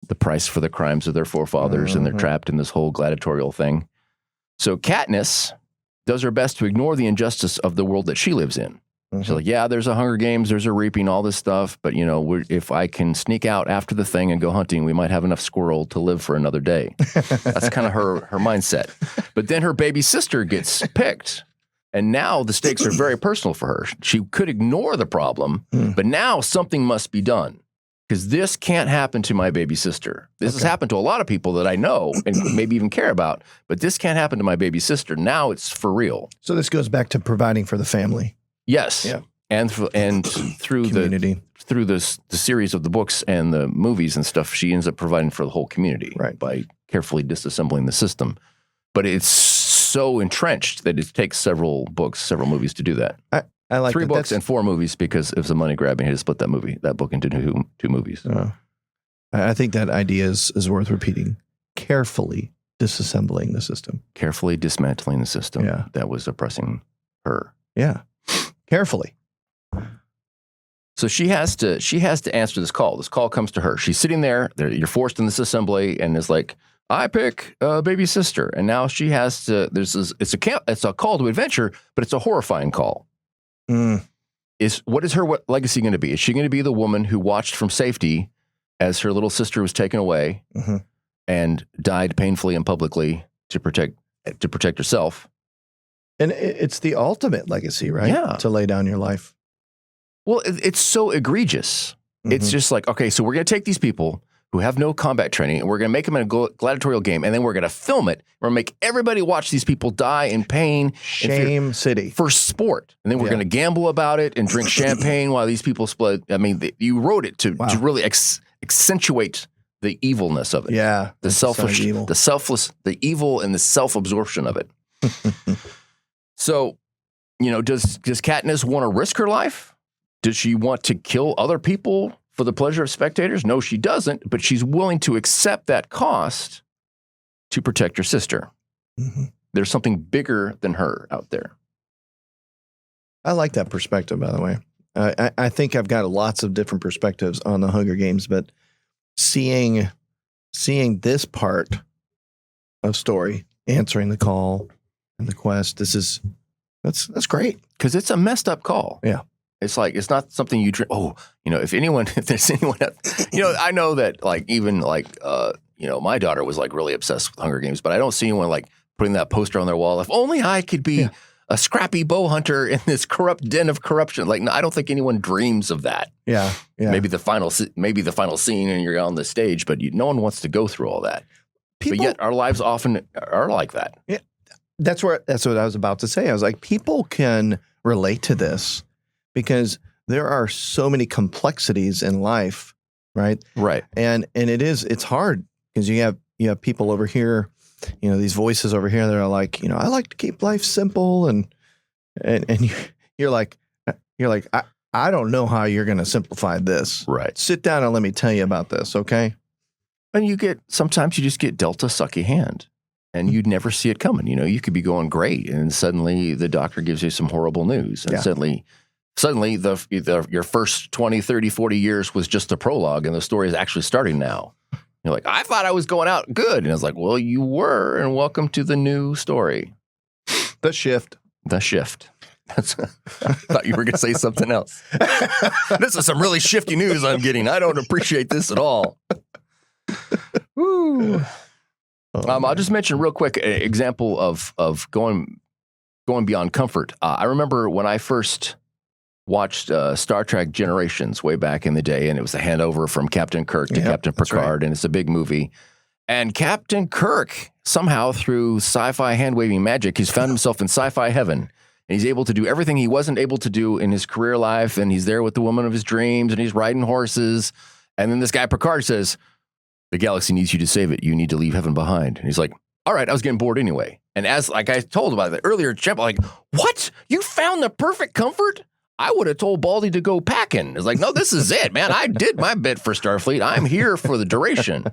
the price for the crimes of their forefathers, and they're trapped in this whole gladiatorial thing. So Katniss does her best to ignore the injustice of the world that she lives in. She's like, yeah, there's a Hunger Games, there's a reaping, all this stuff. But, if I can sneak out after the thing and go hunting, we might have enough squirrel to live for another day. That's kind of her mindset. But then her baby sister gets picked. And now the stakes are very personal for her. She could ignore the problem, but now something must be done. Because this can't happen to my baby sister. This has happened to a lot of people that I know and maybe even care about. But this can't happen to my baby sister. Now it's for real. So this goes back to providing for the family. Yes. Yeah. And through community. Through the series of the books and the movies and stuff, she ends up providing for the whole community by carefully disassembling the system. But it's so entrenched that it takes several books, several movies to do that. I like 3 books and 4 movies because it was a money grab and he had to split that book into two movies. I think that idea is worth repeating. Carefully disassembling the system. Carefully dismantling the system that was oppressing her. Yeah. Carefully. So she has to answer this call. This call comes to her. She's sitting there. You're forced in this assembly, and it's like, I pick baby sister, and now she has to. It's a call to adventure, but it's a horrifying call. What is her legacy going to be? Is she going to be the woman who watched from safety as her little sister was taken away and died painfully and publicly to protect herself? And it's the ultimate legacy, right? Yeah. To lay down your life. Well, it's so egregious. It's just like, okay, so we're going to take these people who have no combat training and we're going to make them in a gladiatorial game, and then we're going to film it. We're going to make everybody watch these people die in pain. Shame City. For sport. And then we're going to gamble about it and drink champagne while these people split. I mean, you wrote it to really accentuate the evilness of it. Yeah. The selfish, the selfless, the evil, and the self-absorption of it. So, does Katniss want to risk her life? Does she want to kill other people for the pleasure of spectators? No, she doesn't, but she's willing to accept that cost to protect her sister. There's something bigger than her out there. I like that perspective, by the way. I think I've got lots of different perspectives on the Hunger Games, but seeing this part of story, answering the call and the quest, that's great. Because it's a messed up call. Yeah. It's like, it's not something you dream. Oh, if there's anyone, I know that my daughter was like really obsessed with Hunger Games, but I don't see anyone like putting that poster on their wall. If only I could be a scrappy bow hunter in this corrupt den of corruption. Like, no, I don't think anyone dreams of that. Yeah. Maybe the final scene and you're on the stage, but no one wants to go through all that. But yet our lives often are like that. Yeah. That's what I was about to say. I was like, people can relate to this. Because there are so many complexities in life, right? Right. And it's hard because you have people over here, these voices over here that are like, I like to keep life simple, and you're like, I don't know how you're going to simplify this. Right. Sit down and let me tell you about this, okay? And sometimes you just get dealt a sucky hand, and you'd never see it coming. You could be going great, and suddenly the doctor gives you some horrible news, and suddenly your first 20, 30, 40 years was just a prologue, and the story is actually starting now. You're like, I thought I was going out good. And I was like, well, you were, and welcome to the new story. The shift. I thought you were going to say something else. This is some really shifty news I'm getting. I don't appreciate this at all. Woo. I'll just mention real quick an example of going beyond comfort. I remember when I first watched Star Trek Generations way back in the day, and it was a handover from Captain Kirk to Captain Picard, and it's a big movie. And Captain Kirk, somehow through sci-fi hand-waving magic, he's found himself in sci-fi heaven, and he's able to do everything he wasn't able to do in his career life, and he's there with the woman of his dreams, and he's riding horses. And then this guy Picard says, the galaxy needs you to save it. You need to leave heaven behind. And he's like, all right, I was getting bored anyway. And as like I told about it earlier, Jeff, like, what? You found the perfect comfort? I would have told Baldy to go packing. It's like, no, this is it, man. I did my bit for Starfleet. I'm here for the duration.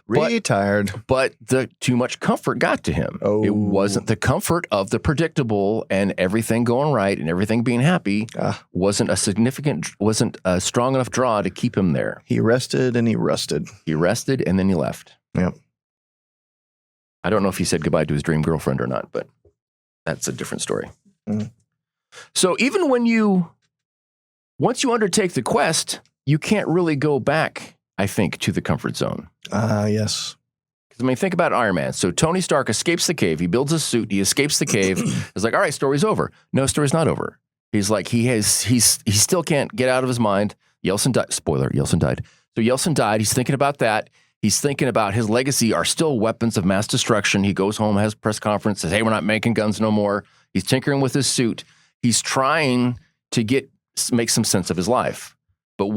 Retired. But the too much comfort got to him. Oh. It wasn't the comfort of the predictable and everything going right and everything being happy. Wasn't a strong enough draw to keep him there. He rested and he rusted. He rested and then he left. Yep. I don't know if he said goodbye to his dream girlfriend or not, but that's a different story. Mm. So even once you undertake the quest, you can't really go back, I think, to the comfort zone. Yes. Because, I mean, think about Iron Man. So Tony Stark escapes the cave. He builds a suit. He escapes the cave. It's like, all right, story's over. No, story's not over. He's like, he still can't get out of his mind. Yeltsin died. Spoiler, Yeltsin died. So Yeltsin died. He's thinking about that. He's thinking about his legacy are still weapons of mass destruction. He goes home, has a press conference, says, hey, we're not making guns no more. He's tinkering with his suit. He's trying to make some sense of his life. But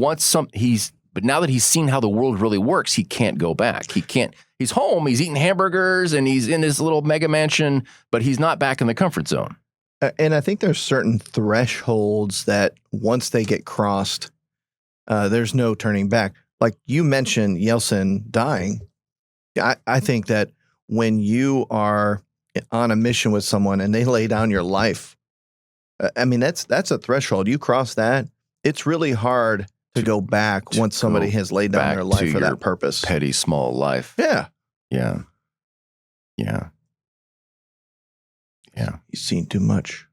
now that he's seen how the world really works, he can't go back. He can't. He's home. He's eating hamburgers and he's in his little mega mansion, but he's not back in the comfort zone. And I think there's certain thresholds that once they get crossed, there's no turning back. Like you mentioned, Yeltsin dying. I think that when you are on a mission with someone and they lay down your life, I mean, that's a threshold. You cross that, it's really hard to go back once somebody has laid down their life for that purpose. Petty, small life. Yeah. Yeah. Yeah. Yeah. You've seen too much.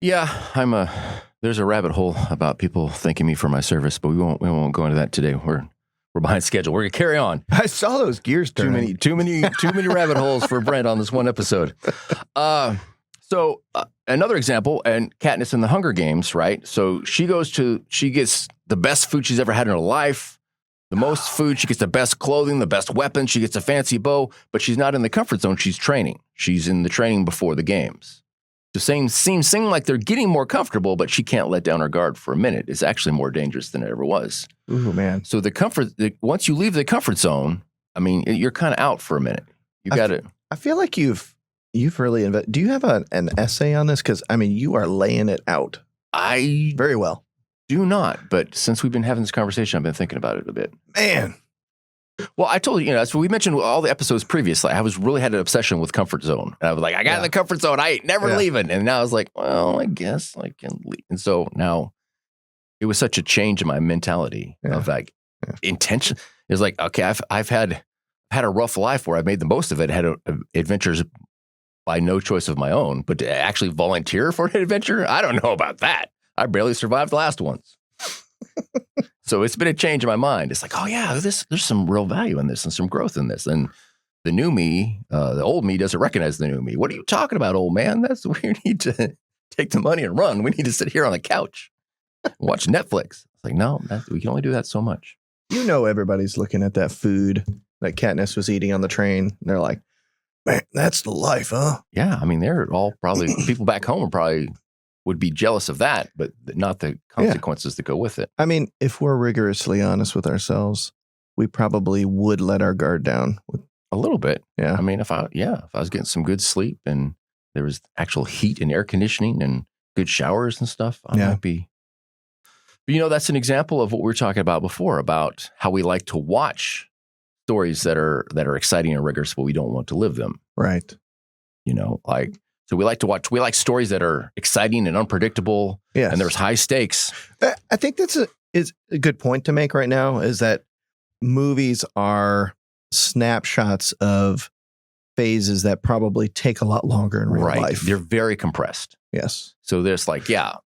Yeah, there's a rabbit hole about people thanking me for my service, but we won't go into that today. We're behind schedule. We're gonna carry on. I saw those gears turning. Too many rabbit holes for Brent on this one episode. So another example, and Katniss in the Hunger Games, right? So she gets the best food she's ever had in her life, the most food. She gets the best clothing, the best weapons. She gets a fancy bow, but she's not in the comfort zone. She's training. She's in the training before the games. The same seems like they're getting more comfortable, but she can't let down her guard for a minute. It's actually more dangerous than it ever was. Ooh, man. So once you leave the comfort zone, I mean, you're kind of out for a minute. You got to. I feel like you've really invested. Do you have an essay on this? Because I mean, you are laying it out. Very well. Do not, but since we've been having this conversation, I've been thinking about it a bit. Man. Well, I told you, that's what we mentioned all the episodes previously. I really had an obsession with comfort zone. And I was like, I got in the comfort zone. I ain't never leaving. And now I was like, well, I guess I can leave. And so now it was such a change in my mentality of like intention. It was like, okay, I've had a rough life where I've made the most of it, had adventures by no choice of my own, but to actually volunteer for an adventure, I don't know about that. I barely survived the last ones. So it's been a change in my mind. It's like, oh yeah, there's some real value in this and some growth in this. And the new me, the old me doesn't recognize the new me. What are you talking about, old man? We need to take the money and run. We need to sit here on the couch and watch Netflix. It's like, no, we can only do that so much. You know, everybody's looking at that food that Katniss was eating on the train. And they're like, man, that's the life, huh? Yeah. I mean, they're all probably, people back home are probably would be jealous of that, but not the consequences that go with it. I mean, if we're rigorously honest with ourselves, we probably would let our guard down. A little bit. Yeah. I mean, if I was getting some good sleep and there was actual heat and air conditioning and good showers and stuff, I might be. But that's an example of what we were talking about before, about how we like to watch stories that are exciting and rigorous, but we don't want to live them. Right. So we like stories that are exciting and unpredictable. Yes. And there's high stakes. I think that's a good point to make right now, is that movies are snapshots of phases that probably take a lot longer in real life. They're very compressed. Yes. So there's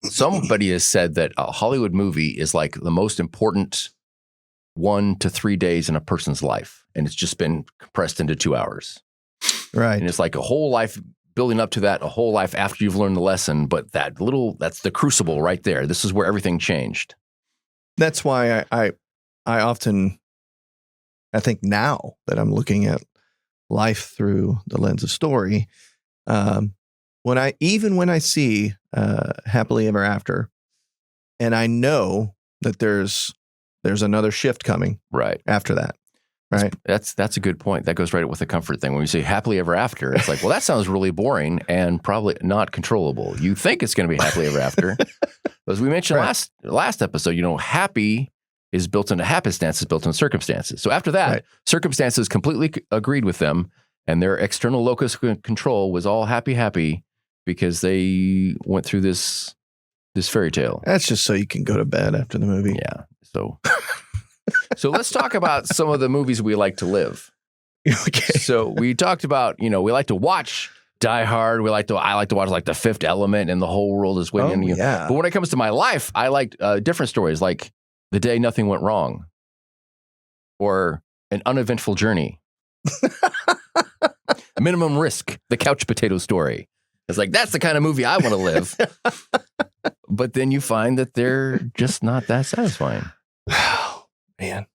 somebody has said that a Hollywood movie is like the most important 1 to 3 days in a person's life. And it's just been compressed into 2 hours. Right. And it's like a whole life building up to that, a whole life after you've learned the lesson. But that's the crucible right there. This is where everything changed. That's why I often, I think now that I'm looking at life through the lens of story, when I see Happily Ever After, and I know that there's another shift coming right after that. Right. That's a good point. That goes right with the comfort thing. When we say happily ever after, it's like, well, that sounds really boring and probably not controllable. You think it's going to be happily ever after. But as we mentioned last episode, happy is built into happenstance, is built into circumstances. So after that, circumstances completely agreed with them, and their external locus of control was all happy because they went through this fairy tale. That's just so you can go to bed after the movie. Yeah. So let's talk about some of the movies we like to live. Okay. So we talked about, we like to watch Die Hard. I like to watch like The Fifth Element and The Whole World Is Waiting on You. Yeah. But when it comes to my life, I like different stories, like The Day Nothing Went Wrong or An Uneventful Journey. Minimum Risk, The Couch Potato Story. It's like, that's the kind of movie I want to live. But then you find that they're just not that satisfying. Oh, man.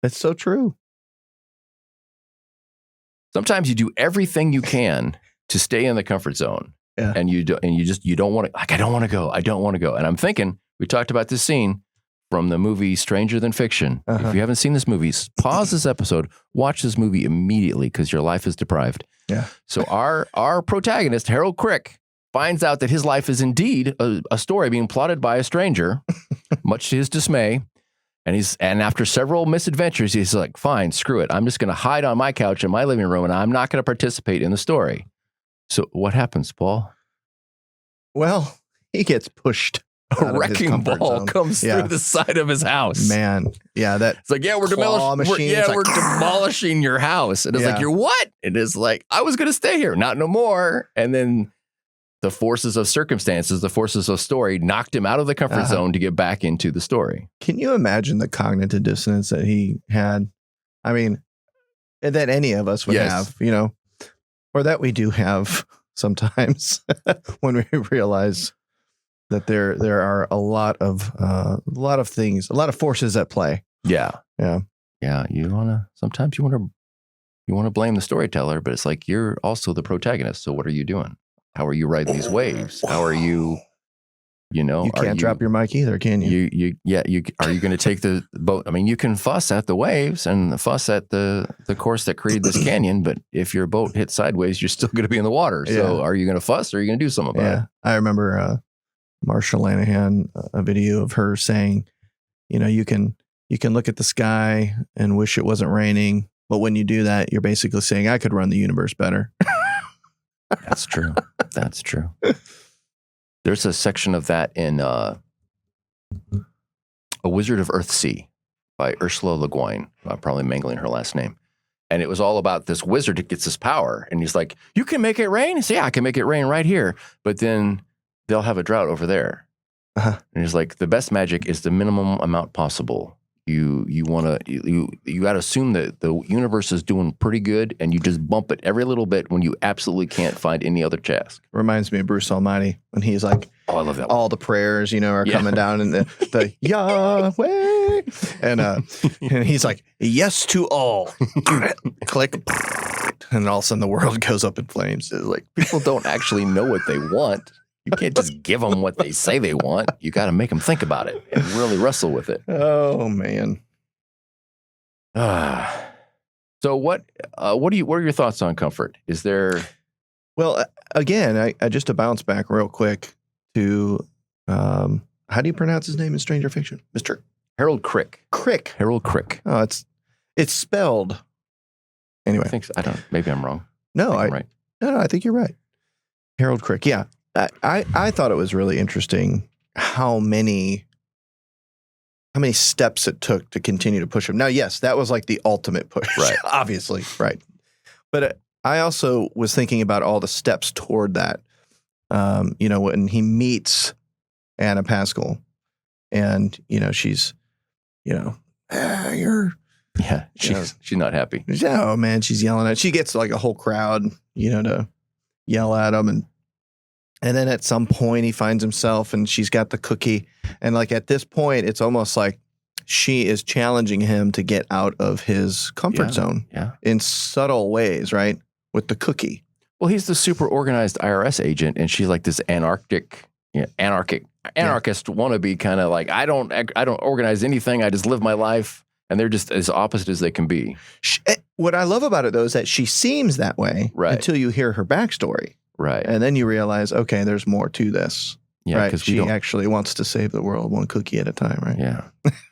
That's so true. Sometimes you do everything you can to stay in the comfort zone. Yeah. And you don't want to, like, I don't want to go. And I'm thinking, we talked about this scene from the movie Stranger Than Fiction. Uh-huh. If you haven't seen this movie, pause this episode, watch this movie immediately because your life is deprived. Yeah. So our protagonist, Harold Crick, finds out that his life is indeed a story being plotted by a stranger, much to his dismay. And after several misadventures, he's like, fine, screw it. I'm just going to hide on my couch in my living room and I'm not going to participate in the story. So what happens, Paul? Well, he gets pushed. A wrecking ball comes through the side of his house. Man, yeah, it's like, we're demolishing your house. And it's like, you're what? It is like, I was going to stay here, not no more. And then the forces of circumstances, the forces of story knocked him out of the comfort zone to get back into the story. Can you imagine the cognitive dissonance that he had? I mean, that any of us would have, or that we do have sometimes when we realize that there are a lot of things, a lot of forces at play. Yeah. Sometimes you want to blame the storyteller, but it's like, you're also the protagonist. So what are you doing? How are you riding these waves? How are you, you can't drop your mic either, can you? Are you going to take the boat? I mean, you can fuss at the waves and fuss at the course that created this canyon, but if your boat hits sideways, you're still going to be in the water. So are you going to fuss or are you going to do something about it? I remember Marsha Lanahan, a video of her saying, you can look at the sky and wish it wasn't raining, but when you do that, you're basically saying, I could run the universe better. That's true. That's true. There's a section of that in A Wizard of Earthsea by Ursula Le Guin. I'm probably mangling her last name. And it was all about this wizard that gets this power. And he's like, you can make it rain? I say, yeah, I can make it rain right here. But then they'll have a drought over there. And he's like, the best magic is the minimum amount possible. You got to assume that the universe is doing pretty good and you just bump it every little bit when you absolutely can't find any other task. Reminds me of Bruce Almighty when he's like, oh, I love that all the prayers, are coming down and the Yahweh. And he's like, yes to all. Click. And all of a sudden the world goes up in flames. It's like, people don't actually know what they want. You can't just give them what they say they want. You got to make them think about it and really wrestle with it. Oh man. So what are your thoughts on comfort? Is there? Well, again, I just to bounce back real quick to how do you pronounce his name in Stranger Fiction? Mr. Harold Crick. Crick. Harold Crick. Oh, it's spelled. Anyway, I think so. I don't. Maybe I'm wrong. No, I'm right. No, I think you're right. Harold Crick. Yeah, I thought it was really interesting how many steps it took to continue to push him. Now, yes, that was like the ultimate push, right? Obviously, right. But I also was thinking about all the steps toward that. When he meets Anna Pascal, and she's, you're. Yeah, she's not happy. Oh man, she's yelling at. She gets like a whole crowd, to yell at him, and then at some point he finds himself, and she's got the cookie, and like at this point, it's almost like she is challenging him to get out of his comfort zone, in subtle ways, right? With the cookie. Well, he's the super organized IRS agent, and she's like this anarchist wannabe, kind of like I don't organize anything. I just live my life. And they're just as opposite as they can be. What I love about it, though, is that she seems that way until you hear her backstory. Right. And then you realize, okay, there's more to this. Yeah, right? She actually wants to save the world one cookie at a time, right? Yeah.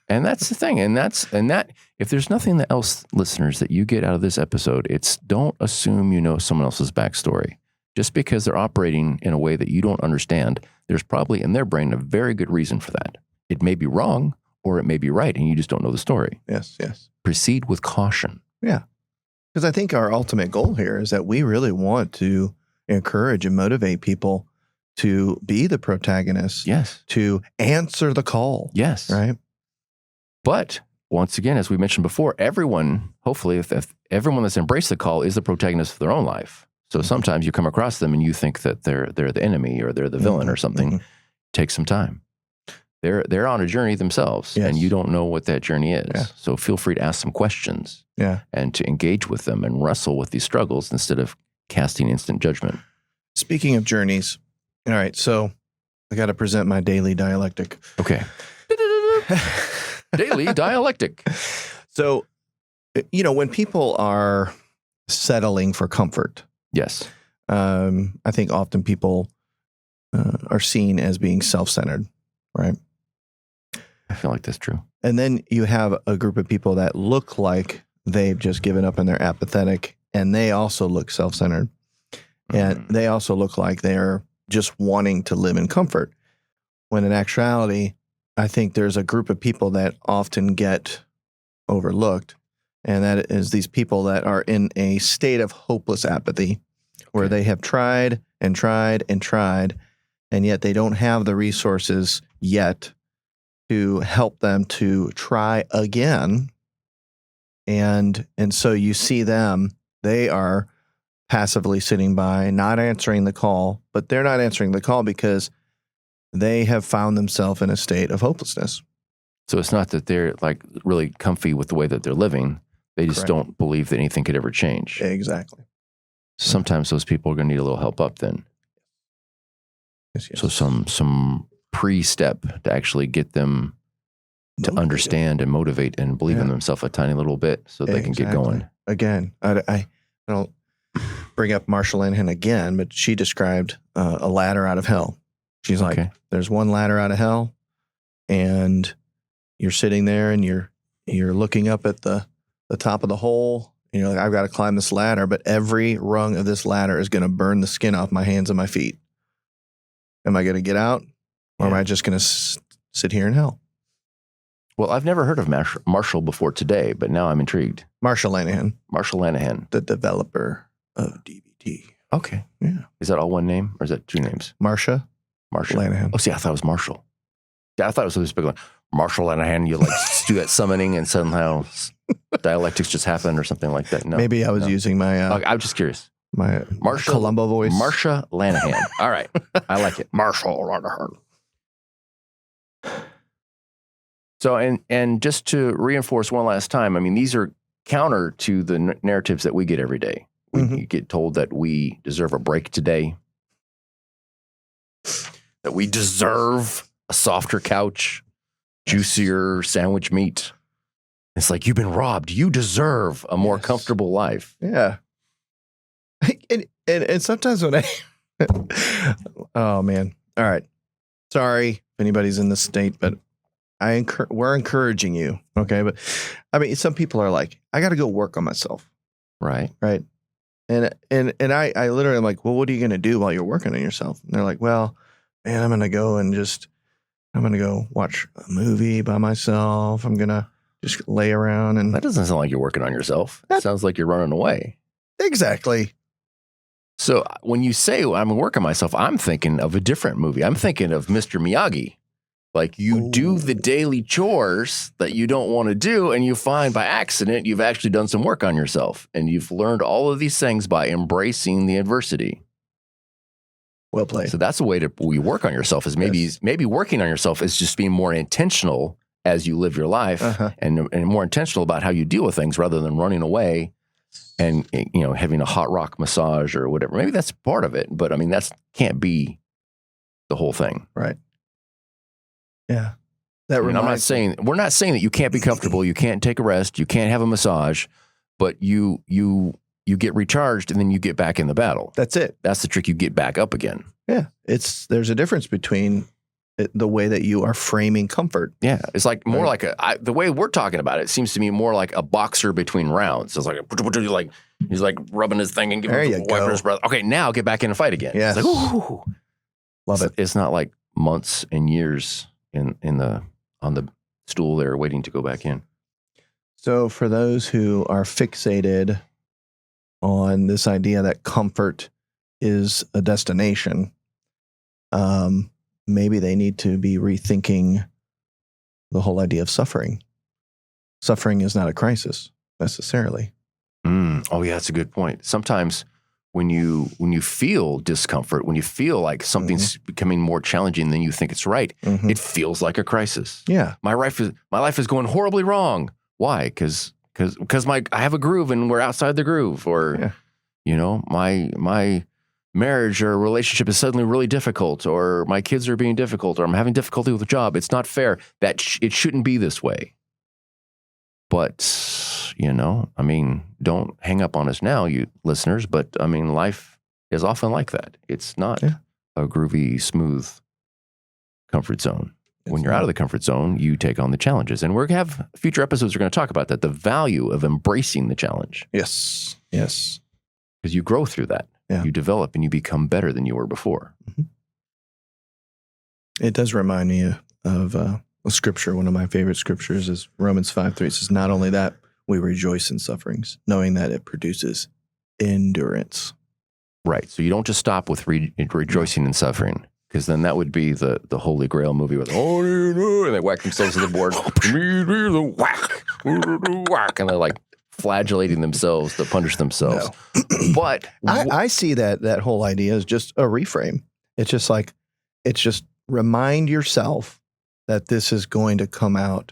And that's the thing. And that if there's nothing else, listeners, that you get out of this episode, it's don't assume you know someone else's backstory. Just because they're operating in a way that you don't understand, there's probably in their brain a very good reason for that. It may be wrong, or it may be right, and you just don't know the story. Yes. Proceed with caution. Yeah. Because I think our ultimate goal here is that we really want to encourage and motivate people to be the protagonists. Yes. To answer the call. Yes. Right? But once again, as we mentioned before, everyone, hopefully, if everyone that's embraced the call is the protagonist of their own life. So sometimes you come across them and you think that they're the enemy or they're the villain or something. Take some time. They're on a journey themselves, and you don't know what that journey is. Yeah. So feel free to ask some questions, and to engage with them and wrestle with these struggles instead of casting instant judgment. Speaking of journeys, all right. So I got to present my daily dialectic. Okay. Daily dialectic. So, when people are settling for comfort, yes, I think often people are seen as being self-centered, right? I feel like that's true. And then you have a group of people that look like they've just given up and they're apathetic, and they also look self-centered. And they also look like they're just wanting to live in comfort. When in actuality, I think there's a group of people that often get overlooked, and that is these people that are in a state of hopeless apathy, where they have tried and tried and tried, and yet they don't have the resources yet to help them to try again. And so you see them, they are passively sitting by, not answering the call, but they're not answering the call because they have found themselves in a state of hopelessness. So it's not that they're like really comfy with the way that they're living. They just don't believe that anything could ever change. Exactly. Sometimes those people are going to need a little help up then. Yes. So some pre-step to actually get them to understand and motivate and believe in themselves a tiny little bit so they can get going. Again, I don't bring up Marshall Lanahan again, but she described a ladder out of hell. She's like, there's one ladder out of hell, and you're sitting there and you're looking up at the top of the hole, and you're like, I've got to climb this ladder, but every rung of this ladder is going to burn the skin off my hands and my feet. Am I going to get out, or am I just going to sit here in hell? Well, I've never heard of Marshall before today, but now I'm intrigued. Marshall Lanahan. Marshall Lanahan. The developer of DBT. Okay. Yeah. Is that all one name, or is that two names? Marshall Lanahan. Oh, see, I thought it was Marshall. Yeah, I thought it was this big one. Marshall Lanahan, you like do that summoning and somehow dialectics just happen or something like that. No. Maybe I was using my... I was just curious. My Columbo voice. Marsha Lanahan. All right. I like it. Marshall Lanahan. So, and just to reinforce one last time, I mean, these are counter to the narratives that we get every day. We get told that we deserve a break today. that we deserve a softer couch, juicier sandwich meat. It's like, you've been robbed. You deserve a more comfortable life. Yeah. And sometimes when oh man. All right. Sorry if anybody's in this state, but we're encouraging you. Okay. But I mean, some people are like, I got to go work on myself. Right. Right. And I literally am like, well, what are you going to do while you're working on yourself? And they're like, well, man, I'm going to go watch a movie by myself. I'm going to just lay around. And that doesn't sound like you're working on yourself. That sounds like you're running away. Exactly. So when you say I'm working myself, I'm thinking of a different movie. I'm thinking of Mr. Miyagi. Like, you do the daily chores that you don't want to do, and you find by accident you've actually done some work on yourself, and you've learned all of these things by embracing the adversity. Well played. So that's a way to work on yourself, is maybe working on yourself is just being more intentional as you live your life, and more intentional about how you deal with things rather than running away and, you know, having a hot rock massage or whatever. Maybe that's part of it, but I mean, that can't be the whole thing. Right. Yeah. We're not saying that you can't be comfortable, you can't take a rest, you can't have a massage, but you get recharged and then you get back in the battle. That's it. That's the trick. You get back up again. Yeah. There's a difference between the way that you are framing comfort. Yeah. It's like more like the way we're talking about it seems to me more like a boxer between rounds. It's like he's like rubbing his thing and wiping his breath. Okay, now get back in and fight again. Yeah. It's like, ooh. Love it. It's not like months and years on the stool there waiting to go back in. So for those who are fixated on this idea that comfort is a destination, maybe they need to be rethinking the whole idea of suffering. Suffering is not a crisis necessarily. Oh yeah, that's a good point. Sometimes when you feel discomfort, when you feel like something's becoming more challenging than you think it's right, it feels like a crisis. Yeah. My life is going horribly wrong. Why? Because I have a groove and we're outside the groove, or you know, my marriage or relationship is suddenly really difficult, or my kids are being difficult, or I'm having difficulty with a job. It's not fair. That it shouldn't be this way. But, you know, I mean, don't hang up on us now, you listeners, but I mean, life is often like that. It's not a groovy, smooth comfort zone. When you're out of the comfort zone, you take on the challenges. And we're going to have future episodes are going to talk about that, the value of embracing the challenge. Yes. Yes. Because you grow through that. Yeah. You develop and you become better than you were before. It does remind me of a scripture. One of my favorite scriptures is Romans 5:3. It says, not only that, we rejoice in sufferings, knowing that it produces endurance. Right. So you don't just stop with rejoicing in suffering, because then that would be the Holy Grail movie with, and they whack themselves to the board, whack, and they're like flagellating themselves to punish themselves. No. But I see that whole idea as just a reframe. It's just remind yourself that this is going to come out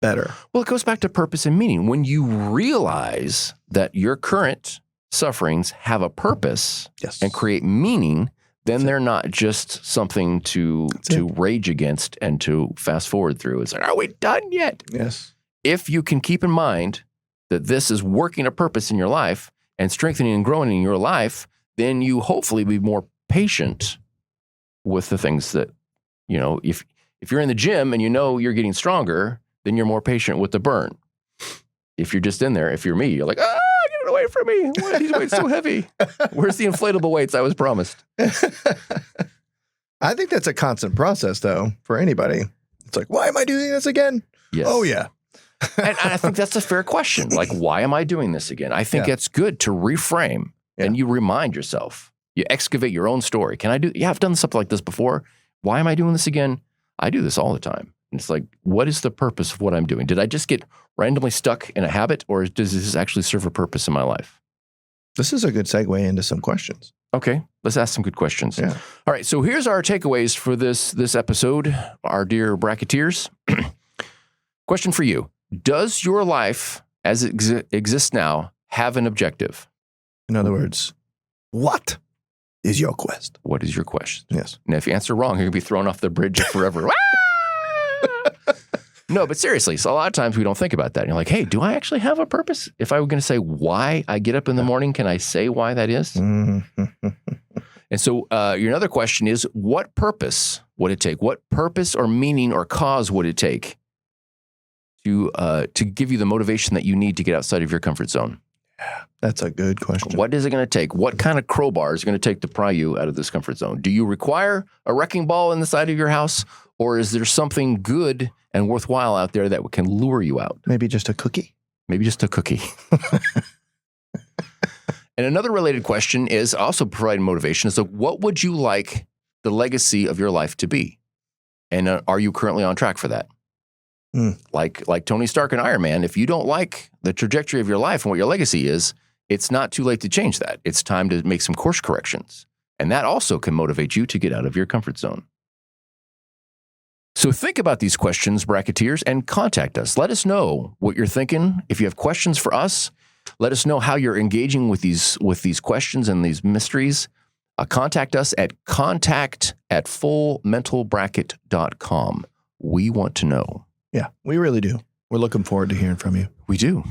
better. Well, it goes back to purpose and meaning. When you realize that your current sufferings have a purpose and create meaning, then they're not just something to rage against and to fast forward through. It's like, are we done yet? Yes. If you can keep in mind that this is working a purpose in your life and strengthening and growing in your life, then you hopefully be more patient with the things that, you know, if you're in the gym and you know you're getting stronger, then you're more patient with the burn. If you're just in there, if you're me, you're like, get it away from me. Why are these weights so heavy? Where's the inflatable weights I was promised? I think that's a constant process, though, for anybody. It's like, why am I doing this again? Yes. Oh, yeah. And I think that's a fair question. Like, why am I doing this again? I think it's good to reframe and you remind yourself. You excavate your own story. I've done something like this before. Why am I doing this again? I do this all the time. And it's like, what is the purpose of what I'm doing? Did I just get randomly stuck in a habit, or does this actually serve a purpose in my life? This is a good segue into some questions. Okay, let's ask some good questions. Yeah. All right, so here's our takeaways for this episode, our dear bracketeers. Question for you. Does your life, as it exists now, have an objective? In other words, what? is your quest? What is your question? Yes. And if you answer wrong, you're going to be thrown off the bridge forever. No, but seriously, so a lot of times we don't think about that. And you're like, hey, do I actually have a purpose? If I were going to say why I get up in the morning, can I say why that is? Mm-hmm. And so your other question is, what purpose would it take? What purpose or meaning or cause would it take to give you the motivation that you need to get outside of your comfort zone? That's a good question. What is it going to take? What kind of crowbar is it going to take to pry you out of this comfort zone? Do you require a wrecking ball in the side of your house, or is there something good and worthwhile out there that can lure you out? Maybe just a cookie? Maybe just a cookie. And another related question is also providing motivation. So what would you like the legacy of your life to be? And are you currently on track for that? Like Tony Stark and Iron Man, if you don't like the trajectory of your life and what your legacy is, it's not too late to change that. It's time to make some course corrections. And that also can motivate you to get out of your comfort zone. So think about these questions, bracketeers, and contact us. Let us know what you're thinking. If you have questions for us, let us know how you're engaging with these questions and these mysteries. Contact us at contact@fullmentalbracket.com. We want to know. Yeah, we really do. We're looking forward to hearing from you. We do.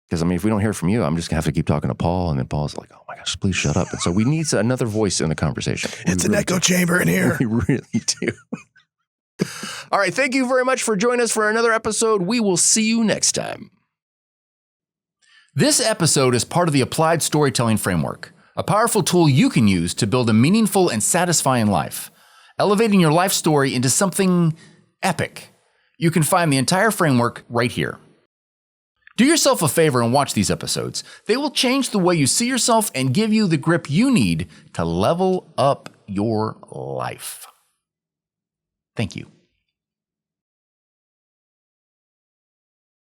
Because, I mean, if we don't hear from you, I'm just going to have to keep talking to Paul. And then Paul's like, oh my gosh, please shut up. And so we need another voice in the conversation. It's an echo chamber in here. We really do. All right. Thank you very much for joining us for another episode. We will see you next time. This episode is part of the Applied Storytelling Framework, a powerful tool you can use to build a meaningful and satisfying life, elevating your life story into something epic. You can find the entire framework right here. Do yourself a favor and watch these episodes. They will change the way you see yourself and give you the grip you need to level up your life. Thank you.